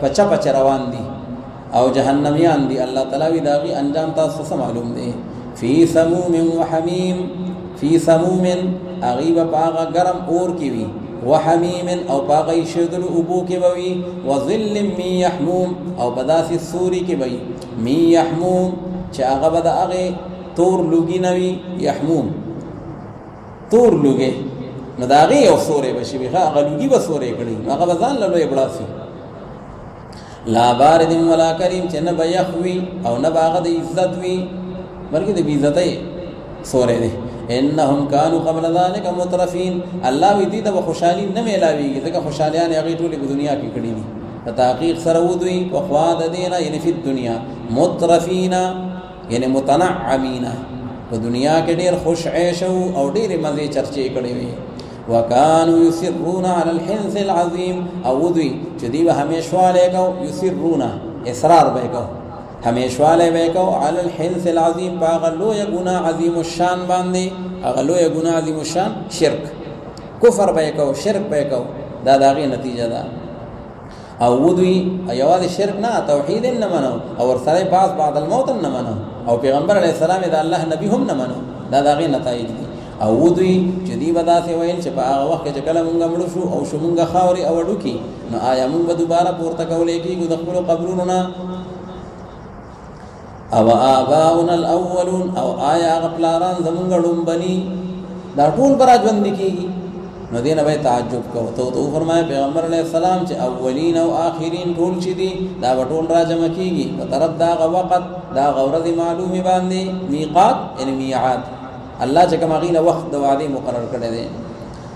پچا پچا روان دي او جهنميان دي. الله تعالی وی داغي انجام تاسو معلوم دي. فی سموم و حمیم، فی سموم اغیب پاغا گرم اور کی وی، و حمیم او پاغی شدل ابو کی وی، و ظل می یحموم او بداسی سوری کی وی. می یحموم چه اغا بدا اغی تور لوگی نوی، یحموم تور لوگی نو دا اغی او سوری بشی بخوا اغا لوگی با سوری کڑی نو اغا بزان للو ابڑاسی. لا بارد ولا کریم چه نبا یخوی او نبا اغا دا عزت وی بلکہ دی بیزتی سورے دے. انہم کانو قبل ذالک مترفین. اللہ وی دیتا و خوشحالی نمیلاوی گی تکا خوشحالیان اغی طولی دنیا کی کڑی دی فتحقیق سرودوی وخواد دینا یعنی فی الدنیا مترفین یعنی متنعمین و دنیا کے دیر خوش عیشو او دیر مزے چرچے کڑی ہوئی. وکانو یسرون علی الحنس العظیم او دوی چدی و ہمیشوالے کو یسرون اصرار بے کو ہمیشوالے بے کو علی الحنس العظیم پا اغلو یا گناہ عظیم الشان باندے. اغلو یا گناہ عظیم الشان شرک کفر بے کو شرک بے کو دا داغی نتیجہ دا. او دوی ایواز شرک نا توحید نمانو اور سر باز بعد الموت نمانو او پیغمبر علیہ السلام دا اللہ نبی ہم نمانو دا داغی نتائج دی. او دوی جدی بدا سے ویل چپا آغا وقت کے چکل منگا مڑشو او شو منگا خاوری او اڈو کی نو آیا منگا دوبارہ پورتا کولے کی گو دخلو قبروننا. او آباؤنا الاولون او آیا آغا پلاران زمنگا ڈنبنی دا طول براج بندی کی گی نو دینا بھائی تعجب کو تو فرمائے پیغمبر علیہ السلام چے اولین او آخرین طول چی دی دا بطول راجم کی گی وطرف دا غا وقت دا غورد معلومی باندی میقات یعنی میعاد اللہ چے کم اغیل وقت دا وعدی مقرر کردے دے.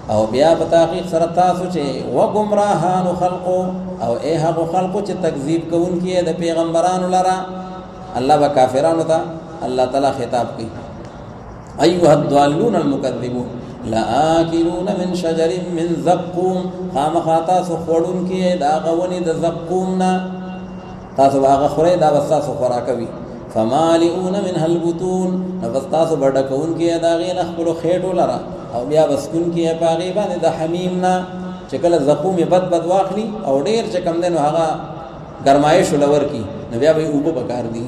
او بیا بتاقیق سرطاسو چے وگمراہانو خلقو او اے حقو خلقو چے تکذیب کون کیے دا پیغمبرانو لرا. اللہ با کافرانو تا اللہ تعالی خطاب کی ایوہ الدوالون المکذبون لآکلون من شجر من زقوم خام خاتاسو خوڑن کیے دا غونی دا زقومنا تاسو باغ خورے دا بستاسو خوراکوی. فمالئون من البطون نفستاسو بڑکون کیے دا غین اخبرو خیٹو لرا او بیا بسکن کیے پاغیبان دا حمیمنا چکل زقوم بد بد واخلی او دیر چکم دینو آغا گرمائش لور کی نبیا بھئی اوبو بکار دی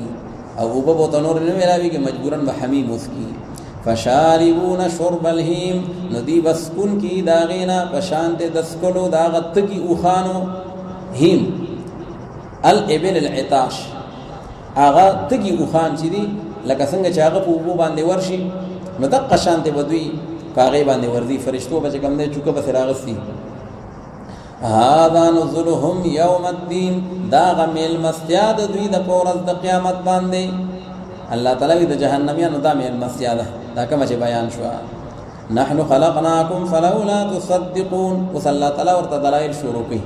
او اوبو بوتنور نمیلاوی کہ مجبوراً بحمیم اس کی. فشاربون شرب الہیم ندی بسکن کی داغینا پشانت دسکلو داغت کی اوخانو ہیم الابل العطاش آغا تکی اوخان چی دی لکا سنگ چاگا پو اوبو باندے ورشی ندق قشانت بدوی پاغی باندے ورزی فرشتو بچے کم دے چکا بس راغستی. هذا نزلهم یوم الدین داغ میل مستیاد دوی دا پورز دا قیامت باندے. اللہ تعالی دا جہنمیان دا میل مستیاد دا کم اچھے بیان شوا. نحن خلقناکم فلولا تصدقون اس اللہ تعالی ورطا دلائل شروع کی.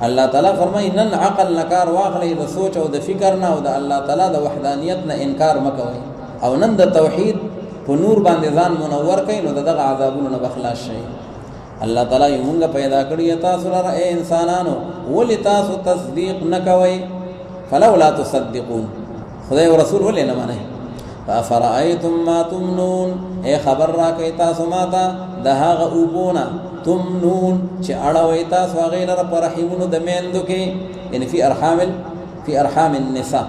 اللہ تعالی فرمائی نن عقل نکار واخلی دا سوچ او دا فکرنا او دا اللہ تعالی دا وحدانیتنا انکار مکوئی او نن دا توحید پو نور باندزان منور کئی نو دا دا عذابون بخلاش شئی. اللہ تعالی یمونگا پیدا کری تاسو لرا اے انسانانو ولی تاسو تصدیق نکوئی فلولا تصدقون خدای و رسول ولی نمانے. فافرائیتم ما تمنون اے خبر را کئی تاسو ماتا دہاغ اوبونا تمنون چی اڑاوئی تاسو غیر رب رحیمونو دمیندو کے یعنی فی ارحام النساء.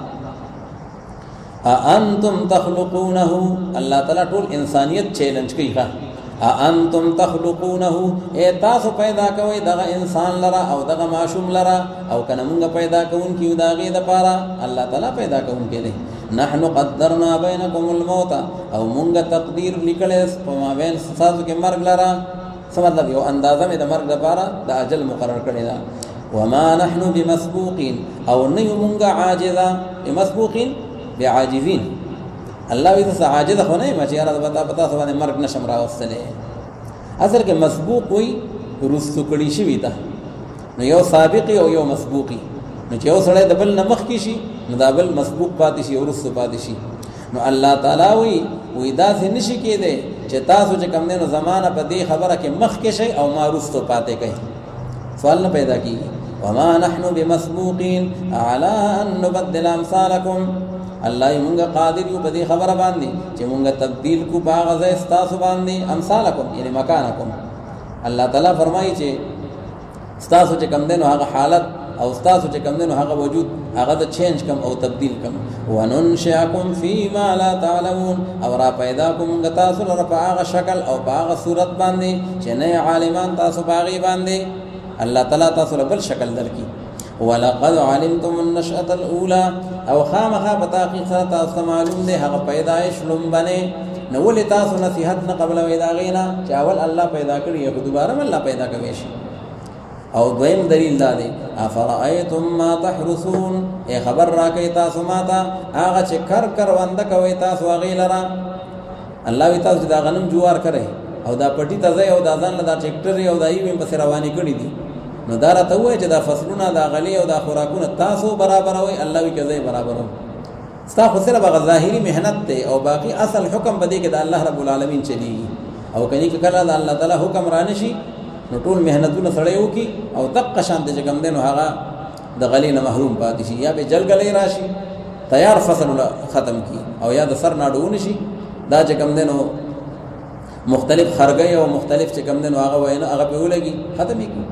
انتم تخلقونہو اللہ تعالی طول انسانیت چیلنج کی خواہ انتم تخلقونه اے تاسو پیدا کوئی دغا انسان لرا او دغا معشوم لرا او کنمونگا پیدا کون کیو داغی دا پارا اللہ تعالی پیدا کون کے لئے. نحن قدرنا بینکم الموتا او مونگا تقدیر نکلے پما بین ساسو کے مرگ لرا سمطلب یو اندازہ میں دا مرگ دا پارا دا اجل مقرر کرے دا. وما نحن بمسبوقین او نیو مونگا عاجزا بمسبوقین بعاجزین اللہ ویسا سا عاجز ہونا ہے مچی یارا بتا سوانے مرگ نشم را وستلے اصل کے مسبوق ہوئی رستو کڑی شوی تا نو یو سابقی او یو مسبوقی نو چی یو سڑے دبل نمخ کی شی نو دابل مسبوق پاتی شی او رستو پاتی شی. نو الله تعالی وی دا څه نشي کېده چې تاسو چې کوم دینو زمانہ په دې خبره کې مخ کې شي او ماروستو پاتې کوي. سوال نه پیدا کیږي. وما نحن بمسبوقين على ان نبدل امثالكم. الله مونږه قادر یو په دې خبره باندې چې مونږه تبديل کو باغ ځای تاسو باندې امثالکم یعنی مکانکم. الله تعالی فرمایي چې تاسو چې کوم دینو هغه حالت او تاسو چې کوم دینو هغه وجود هغه د چینج کم او تبديل کم. وننشئكم فيما لا تعلمون. او را پیدا کوم تاسو لپاره په هغه شکل او په هغه صورت باندې چې نه عالمان تاسو باغی باندې الله تعالی تاسو له بل شکل درکې. ولقد علمتم النشأة الأولى. او خامخا بتحقیق سره تاسو معلوم دی هغه پیدائش لومبنه نو ولې تاسو نصیحت نه قبل ویدا غینا چې اول الله پیدا کړی یو دوباره الله پیدا کوي شي. او دویم دلیل دا دی افرأیتم ما تحرثون. ای خبر راکې تاسو ماته هغه چې کر وند کوي تاسو غیلرا. الله وی تاسو دا غنم جوار کړي او دا پټی تزه او دا ځان له دا ټریکټر او دا ایوم په رواني کړی دي. نو دا راته وای چې دا فصلونه دا غلی او دا خوراکونه تاسو برابر وای الله وی کوي برابر وای. تاسو سره به ظاهری مهنت ته او باقی اصل حکم بده کې د الله رب العالمین چلی او کني کله د الله تعالی حکم رانشي نو ټول مهنتونه سره یو کی او دقه شان د جګم دینو هغه د غلی نه محروم پاتې شي یا به جلګلې راشي تیار فصل ختم کی او یا د سر ناډون شي دا جګم دینو مختلف خرګي او مختلف جګم دینو هغه وینه هغه په ولګي ختم کی.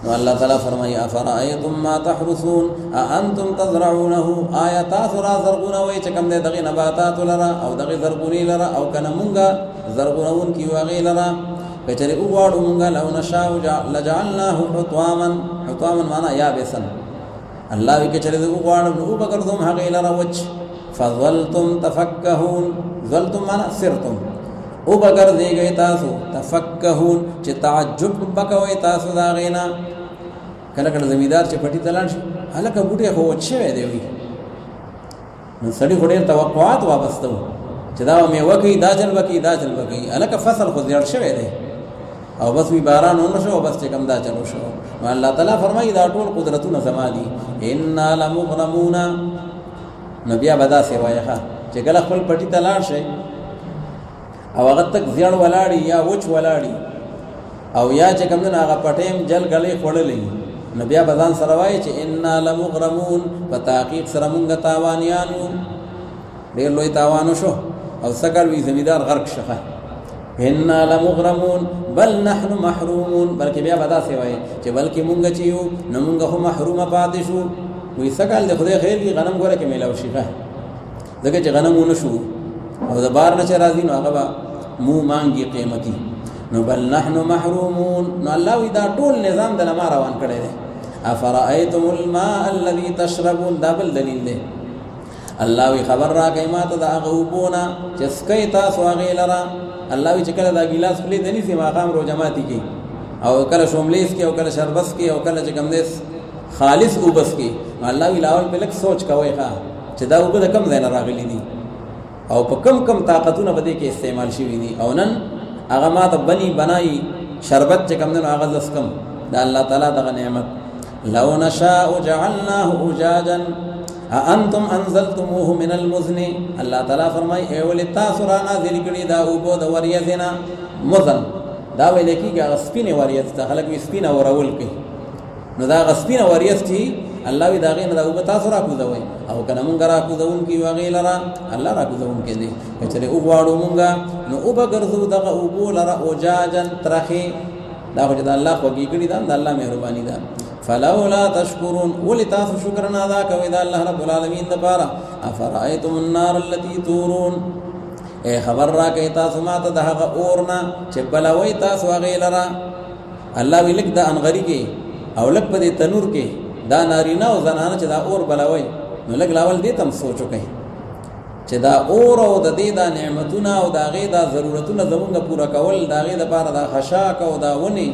نو الله تعالی فرمایي افرأیتم ما تحرثون اانتم تزرعونه. آیات سورا زرغون وای چې کوم دغه نباتات لرا او دغه زرغونی لرا او کنه مونږه زرغونون کی واغی لرا کچره وګړو مونږه لو نشاء لجعلناه حطاما معنا یابسا. الله وی کچره وګړو نو وګرځوم هغه لرا وچ فظلتم تفكهون. ظلتم معنا سرتم او بغیر دیږي تاسو تفکهون چې تعجب وکوي تاسو دا غینا. کله کله زمیدار چې پټی تلان شي هلکه بوټي خو وچه دی وي نو سړي خو ډېر توقعات وابسته چې دا مې وکي دا جلبه کی دا جلبه کی هلکه فصل خو زیړ شوی دی او بس وی باران ونه شو بس چې کم دا چلو شو. نو الله تعالی فرمایي دا ټول قدرتونه زما دي. ان لمغرمون. نبي ابدا سی وایخه چې کله خپل پټی تلان شي او هغه تک زیړ ولاړی یا وچ ولاړی او یا چې کوم نه هغه پټیم جل غلې خړلې نو بیا بدن سره وای چې ان لمغرمون. په تحقیق سره مونږ تاوانیانو ډېر لوی تاوانو شو او سکل وی زمیدار غرق شخه. ان لمغرمون بل نحن محرومون. بلکې بیا بدا سی وای چې بلکې مونږ چې یو نو مونږ هم محرومه پاتې شو. وی سکل د خدای خیر کی غنم ګوره کې میلاو شيخه دغه چې غنمونه شو او د بار نه راځي نو هغه مو مانګي قیمتي. نو بل نحن محرومون. نو الله وی دا ټول نظام د لمر روان کړي دي. افرأيتم الماء الذي تشربون. دا بل دلیل دی. الله وی خبر را کوي ماته دا غوبونه چې سکي تاسو هغه لرا. الله وی چې کله دا ګلاس خپل دني سي ماقام رو جماعتي کی او کله شوملیس کی او کله شربس کی او کله چې کوم دې خالص وبس کی. الله وی لاول په لک سوچ کوي ښا چې دا وګړه کم ځای نه راغلي دي او په کم طاقتونه بده کې استعمال شوی دي او نن هغه ما ته بنای شربت چې کوم نه هغه زسکم دا الله تعالی دغه نعمت. لو نشاء جعلناه اجاجا انتم انزلتموه من المزن. الله تعالی فرمای اول تاسو را نازل کړي دا او بو د وریځنا مزن. دا ویل کېږي هغه سپینه وریځ ته خلک وي سپینه ورول کوي نو دا غسپینه وریځ چې الله وی داغه نه دا او تاسو را کوزوي او کنه مونږ را کوزون کی واغې لرا الله را کوزون کې دي چې او غواړو مونږه نو او بغرزو دغه او بول را اوجاجن ترخي دا خو د الله خو کېږي دا د الله مهرباني ده. فلولا تشکرون. ولې تاسو شکر نه ادا کوئ د الله رب العالمین لپاره. افرأیتم النار التي تورون. اے خبر را کوي تاسو ماته دغه اورنا چې بلوي تاسو واغې لرا. الله وی لک د انغری کې او لک په دې تنور کې دا نارینه او زنانه چې دا اور بلوي نو لګ لاول دې تم سوچو کوي چې دا اور او د دې دا نعمتونه او دا غي دا ضرورتونه زمونږه پورا کول دا غي د پاره دا خشاک او دا ونی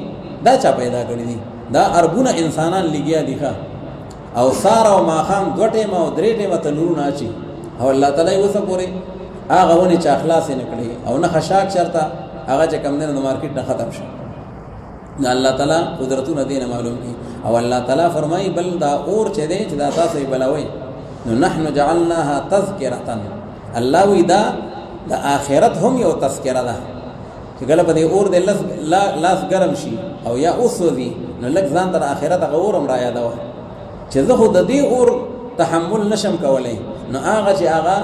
دا چا پیدا کړی دي. دا اربونه انسانان لګیا دي او سار او ماخام دوه ټیمه او درې ټیمه تنورونه اچي او الله تعالی وسه پوره هغه ونی چې اخلاص نه کړی او نه خشاک چرته هغه چې کم نه مارکیټ نه ختم شي. الله تعالی قدرتونه دینه معلوم دي او الله تعالی فرمای بل دا اور چې دی چې دا تاسو بلوي نو نحنو جعلناها تذکرة. الله وی دا د آخرت هم یو تذکره ده چې کله په دې اور د لاس ګرم شي او یا اوسوي نو لږ ځان تر آخرت غور هم را یادوه چې زه خو د دې اور تحمل نشم کولی نو هغه چې هغه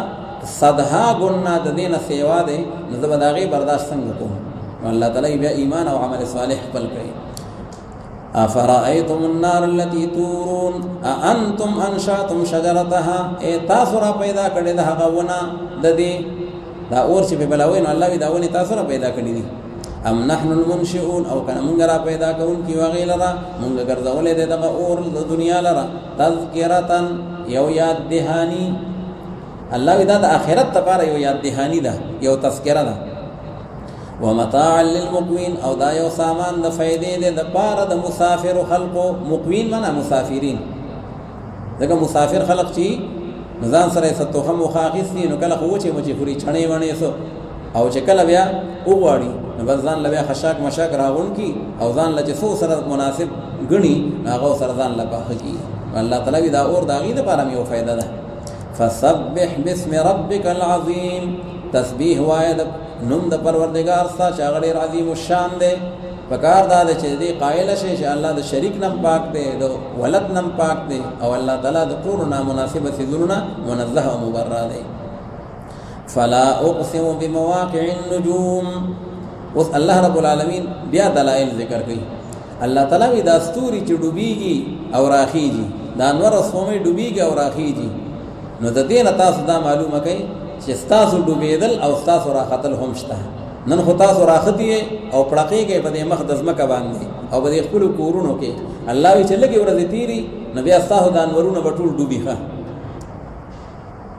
صدها ګنا د دې نه سیوا دی نو زه به د هغې برداشت څنګه کوم نو الله تعالی بیا ایمان او عمل صالح خپل کړي افرأيتم النار التي تورون أأنتم أنشأتم شجرتها تاسو را پیدا کړی د هغه ونه د دې دا اور چې په بلاوي نو الله وی دا ونه تاسو را پیدا کړی دي ام نحن المنشئون او کنه مونږ را پیدا کوونکي وغیرہ مونږ ګرځولې دغه اور د دنیا لره تذکرتن یو یاد دهانی الله وی دا د آخرت لپاره یو یاد دهانی ده یو تذکره ده ومتاع للمقوین او دا یو سامان د فائدې ده د پاره د مسافر خلقو مقوین معنا مسافرین دغه مسافر خلق چې نزان سره ستوخه مخاخص دي نو کله خو چې مچې خوري چڼې ونې سو او چې کله بیا وغواړي نو بس ځان لبیا خشاک مشاک راغون کی او ځان لچ سو سره مناسب غني هغه سره ځان لپاره کی الله تعالی دا اور دا غي د پاره یو فائدہ ده فسبح باسم ربك العظیم تسبیح واید نوم د پروردگار سا چاغړي عظیم الشان ده پکار دا چې دې قائل شي چې الله د شریک نم پاک دی د ولد نم پاک دی او الله تعالی د ټول نامناسبه سيزونه منزه او مبرئ دی فلا اقسم بمواقع النجوم اوس الله رب العالمین بیا دلائل ذکر کوي الله تعالی د استوري چې ډوبېږي او راخیږي د انور سومې ډوبېږي او راخیږي نو د دې نه تاسو دا معلومه کوي چې تاسو ډوبېدل او تاسو راختل هم شته نن خو تاسو راختی او پړقېږي په دې مخ د ځمکه باندې او په دې خپل کورونو کې الله وی چې لګي ورځې تیری نبی تاسو د انورونو بټول ډوبې ښه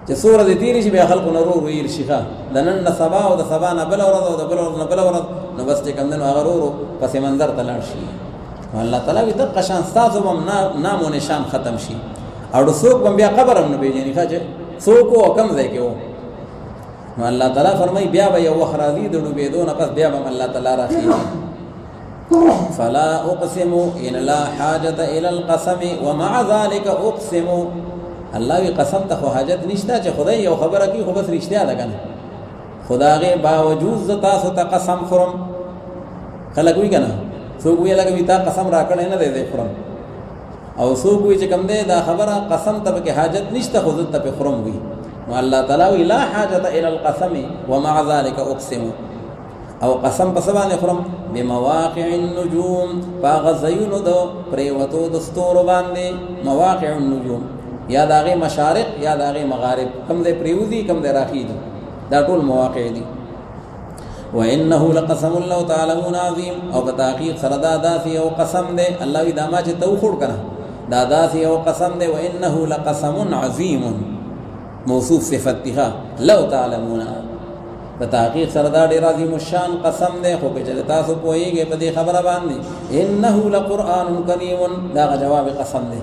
چې سورہ دې تیری چې بیا خلق نورو ویل شيخه د نن سبا او د سبا نه بل ورځ او د بل ورځ نه بل ورځ نو بس چې کم دنو هغه ورو پس منظر ته لاړ شي الله تعالی وی د قشان تاسو هم نام او نشان ختم شي او د څوک بیا قبر هم نه پیژني ښه چې څوک او کم ځای کې وو نو الله تعالی فرمای بیا به یو وخرازی د ډوبېدو نه پس بیا به الله تعالی راخي فلا اقسم ان لا حاجه الى القسم ومع ذلك اقسم الله وی قسم ته حاجت نشته چې خدای یو خبره کوي خو بس رښتیا ده کنه خدای باوجود تاسو ته قسم خورم خلک وی کنه څوک وی لګوي تا قسم راکړې نه دی خورم او څوک وی چې کوم دی دا خبره قسم ته به حاجت نشته خو ته په خورم وی والله تعالی لا حاجه الى القسم ومع ذلك اقسم او قسم په سبا نه خورم بمواقع النجوم فغزيون دو پریوتو د ستورو باندې مواقع النجوم یا داغه مشارق یا داغه مغارب کم دې پریوزی کم دې راخید دا ټول مواقع دي وانه لقسم الله تعلمون عظیم او بتحقیق سردا داسی او قسم دې الله وی دما چې تو خور کړه دا داسی او قسم دې وانه لقسم عظیم موصوف صفتها لو تعلمون بتحقیق سردا ډیر عظیم الشان قسم دې خو به تاسو پوهیږئ په دې خبره باندې انه لقران کریم دا جواب قسم دې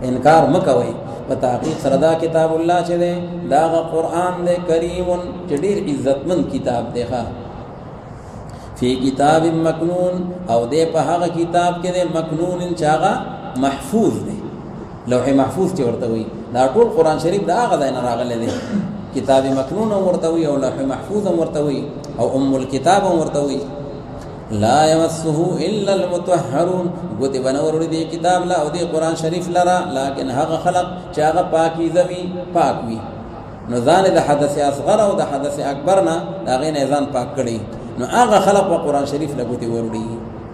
انکار مکوئ بتحقیق سردا کتاب الله چې دې دا قران دې کریم چې ډیر عزتمن کتاب دی ښا فی کتاب مکنون او دې په هغه کتاب کې دې مکنون چاغه محفوظ دی لوح محفوظ چې ورته وي دا ټول قران شریف دا هغه ځای نه راغلی دی کتاب مکنون ورته وي او لوح محفوظ ورته وي او ام الكتاب ورته وي لا يمسه الا المطهرون ګوتې بنور دې کتاب لا او دې قران شریف لرا لكن هغه خلق چې هغه پاکیزه وي پاک وي نو ځان د حدث اصغر او د حدث اکبر نه دا غي نه ځان پاک کړي نو هغه خلق په قران شریف لګوتې وروړي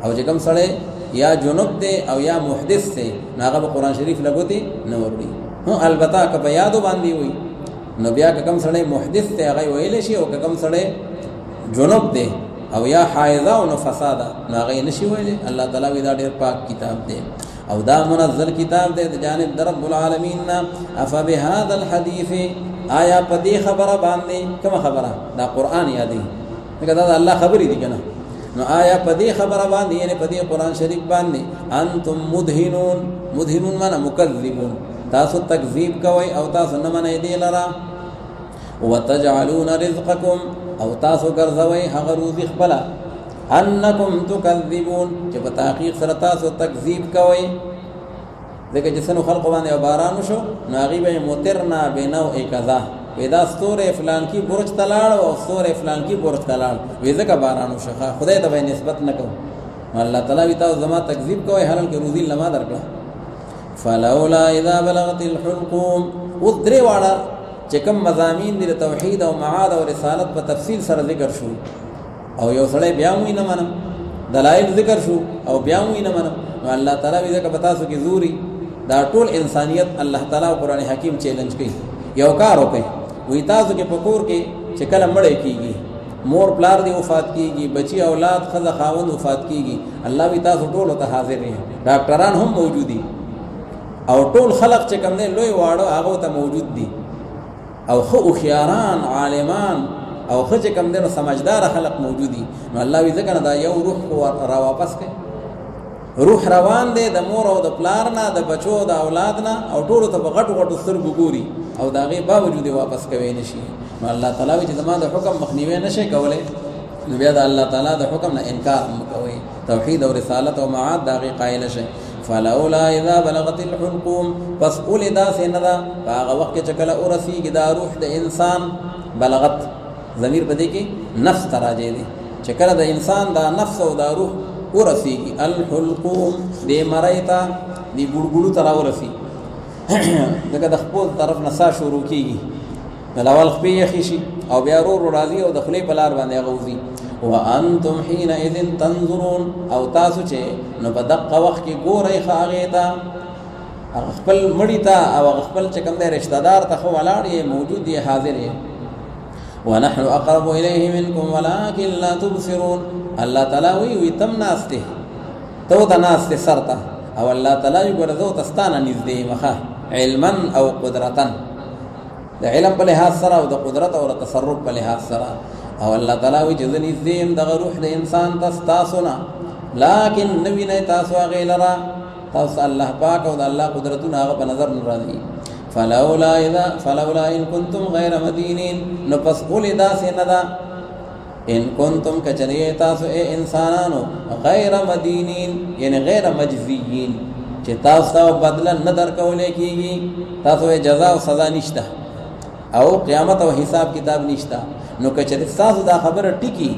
او چې کوم سره یا جنوب دی او یا محدث دی هغه په قران شریف لګوتې نه وروړي نو البته که یادو باندې وي نو بیا کوم سره محدث دی هغه ویل شي او کوم سره جنوب دی او یا حائضه او نفساده نو هغه نشي ویلې الله تعالی وی دا ډېر پاک کتاب دی او دا منزل کتاب دی د جانب در رب العالمین اف بهذا الحديث آیا په دې خبره باندې کوم خبره دا قران یادې دا الله خبرې دي کنه نو آیا په دې خبره باندې یعنی په دې قران شریف باندې انتم مدهنون معنا مکذبون تاسو تکذیب کوي او تاسو نه منئ دی لرا وتجعلون رزقکم او تاسو ګرځوي هغه روزي خپل انکم تکذبون چې په تحقیق سره تاسو تکذیب کوي دغه چې څنګه خلق باندې باران شو ناغي به مترنا بنو کذا ودا ستوره فلان کی برج تلاړ او ستوره فلان کی برج تلاړ وې ځکه باران وشخه خدای ته به نسبت نکوه الله تعالی وی تاسو زما تکذیب کوئ حالانکه روزي لما درکړه فلولا اذا بلغت الحلقوم ودري واړه چې کوم مضامین دي توحید او معاد او رسالت په تفصیل سره ذکر شو او یو سړی بیا مو نه منم دلایل ذکر شو او بیا مو نه منم نو الله تعالی وی ځکه پتا سو کې زوري دا ټول انسانیت الله تعالی قرآن حکیم چیلنج کوي یو کار وکړي وی تاسو کې پکور کې چې کله مړ کیږي مور پلار دی وفات کیږي بچی اولاد خزه خاوند وفات کیږي الله وی تاسو ټول ته حاضر دي ډاکټران هم موجود دي او ټول خلق چې کوم نه لوی واړو هغه ته موجود دي او خو خياران عالمان او خو چې کوم نه سمجھدار خلق موجود دي نو الله وی ځکه دا یو روح را واپس کړي روح روان دی د مور او د پلار نه د بچو د اولاد نه او ټول ته غټ غټ سترګو ګوري او دا غي باوجود واپس کوي نشي نو الله تعالی چې زما د حکم مخنیوي نشي کولای نو بیا د الله تعالی د حکم نه انکار مکوي توحید او رسالت او معاد دا غي قائل شي فلولا اذا بلغت الحلقوم پس اولدا سندا هغه وخت چې کله اورسیږي دا روح د انسان بلغت ضمیر بده کې نفس تراجه دي چې کله د انسان دا نفس او دا روح ورسیږي الحلقوم دې مرایتا دې ګړګړو تر ورسی دغه د خپل طرف نسا شروع کیږي الاول خپې یخشي او بیا ورو راځي او د خپل بلار باندې غوځي وانتم حينئذ تنظرون او تاسو چې نو په دغه وخت کې ګورئ خاغه تا خپل مړی تا او خپل چې کوم د رشتہ دار ته خو ولاړ یې موجود یې حاضر یې ونحن اقرب اليه منكم ولكن لا تبصرون الله تعالی وی تم ناسته تو ته ناسته سرته او الله تعالی ګورځو تستانه نږدې مخه علما او قدرتا د علم په لحاظ سره او د قدرت او تصرف په لحاظ سره او الله تعالی وی چې نږدې د روح د انسان تاسونا لكن نبی نه تاسو غیلرا تاسو الله پاک او د الله قدرتونه هغه په نظر نه راځي فلولا ان كنتم غير مدينين نفس قول دا سندا ان كنتم كچریتا سو اے انسانانو غیر مدینین یعنی غیر مجزیین چې تاسو بدل نه درکولې کیږي تاسو جزاء او سزا نشته او قیامت او حساب کتاب نشته نو کچری تاسو دا خبره ټکی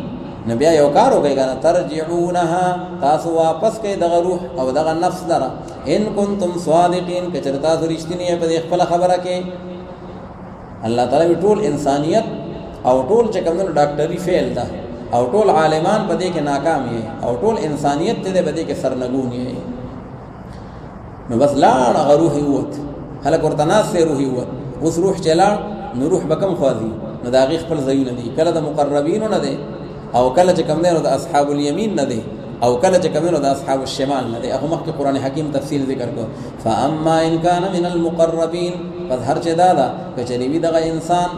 نو بیا یو کار وکړئ کنه ترجعونها تاسو واپس کړئ دغه روح او دغه نفس لره ان کنتم صادقین کچری تاسو رښتینی په خپل خبره کې الله تعالی ټول انسانیت او ټول چې کومو ډاکټري فیل ده او ټول عالمان په دې کې ناکام یې او ټول انسانیت دې په دې کې سرنګون یې نو بس لاړ روح ووت هله ورته ناس روح ووت اوس روح چلا نو روح بکم خوازي نو دا غي خپل ځایونه دي کله د مقربین نه دي او کله چې کوم نه د اصحاب الیمین نه دي او کله چې کوم نه د اصحاب الشمال نه دي هغه مخکې قران حکیم تفصیل ذکر کو فاما ان كان من المقربين پس هر چې دا کچری وی دغه انسان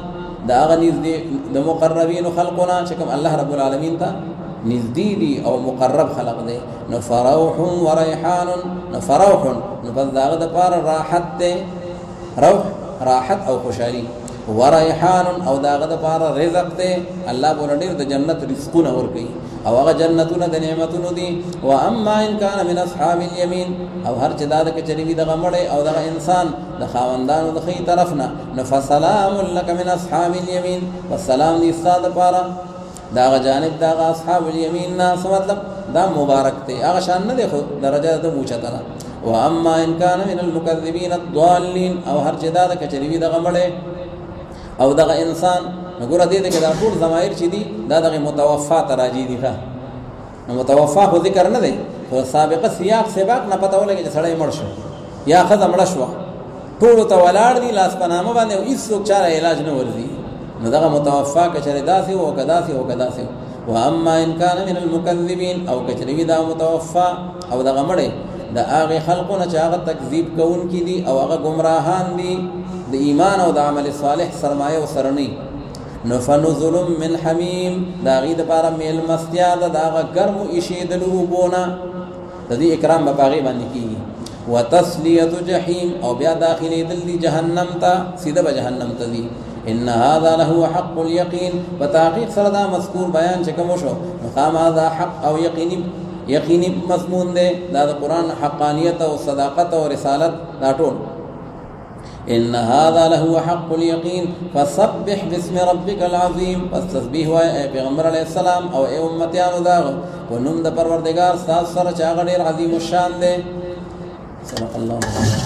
دا غنیز دي د مقربین خلقنا چې کوم الله رب العالمین ته نزدې دي او مقرب خلق دي نو فروح وريحان نو فروح نو بس داغه د پار راحت ده روح راحت او خوشالي وريحان او داغه د پار رزق ده الله بوله ډیر د جنت رزقونه ورکي او هغه جنتونه د نعمتونو دي و اما ان كان من اصحاب اليمين او هر چې دا د کچري وي دغه مړی او دغه انسان د خاوندانو د خي طرفنا نفسلام لك من اصحاب اليمين والسلام دي استاد پارا داغه جانب داغه اصحاب اليمين ناس مطلب دا مبارک ته هغه شان نه دی خو درجه د موچته و اما ان كان من المكذبين الضالين او هر چې دا د کچري وي دغه مړی او دغه انسان وګوره دې کې دا ټول ضمائر چې دي دا دغه متوفا تراجی دي ښه نو متوفا خو ذکر نه دی خو سابقه سباق نه پته ولګي چې سړی مړ شو یا خزه مړ شو ټول ته ولاړ دي لاس پنامه باندې او هیڅ څوک چاره علاج نه ورزي نو دغه متوفا کچره داسې او کداسې او کداسې و اما ان كان من المكذبين او کچری دا متوفا او دغه مړی د هغه خلقونه چې هغه تکذیب کوونکي دي او هغه گمراهان دي د ایمان او د عمل صالح سرمایه او سرنی نفنزل من حمیم دا غي د پاره میل مستیا دا هغه ګرم ایشي د لوبونه د دې اکرام په باغی باندې کیږي وتسلیه جهنم او بیا داخلي دل جهنم ته سیده به جهنم ته دي ان هذا له حق اليقين وتحقيق سره دا مذکور بیان چې کوم شو مقام هذا حق او یقینی مضمون ده دا د قران حقانیت او صداقت او رسالت دا ټول ان هذا لهو حق اليقین فسبح باسم ربک العظیم. پس تسبیح وای اے پیغمبر علیہ السلام او اے امتیانو داغ و نوم د پروردگار ستاسو سره چې هغه ډیر عظیم الشان دی. صدق الله.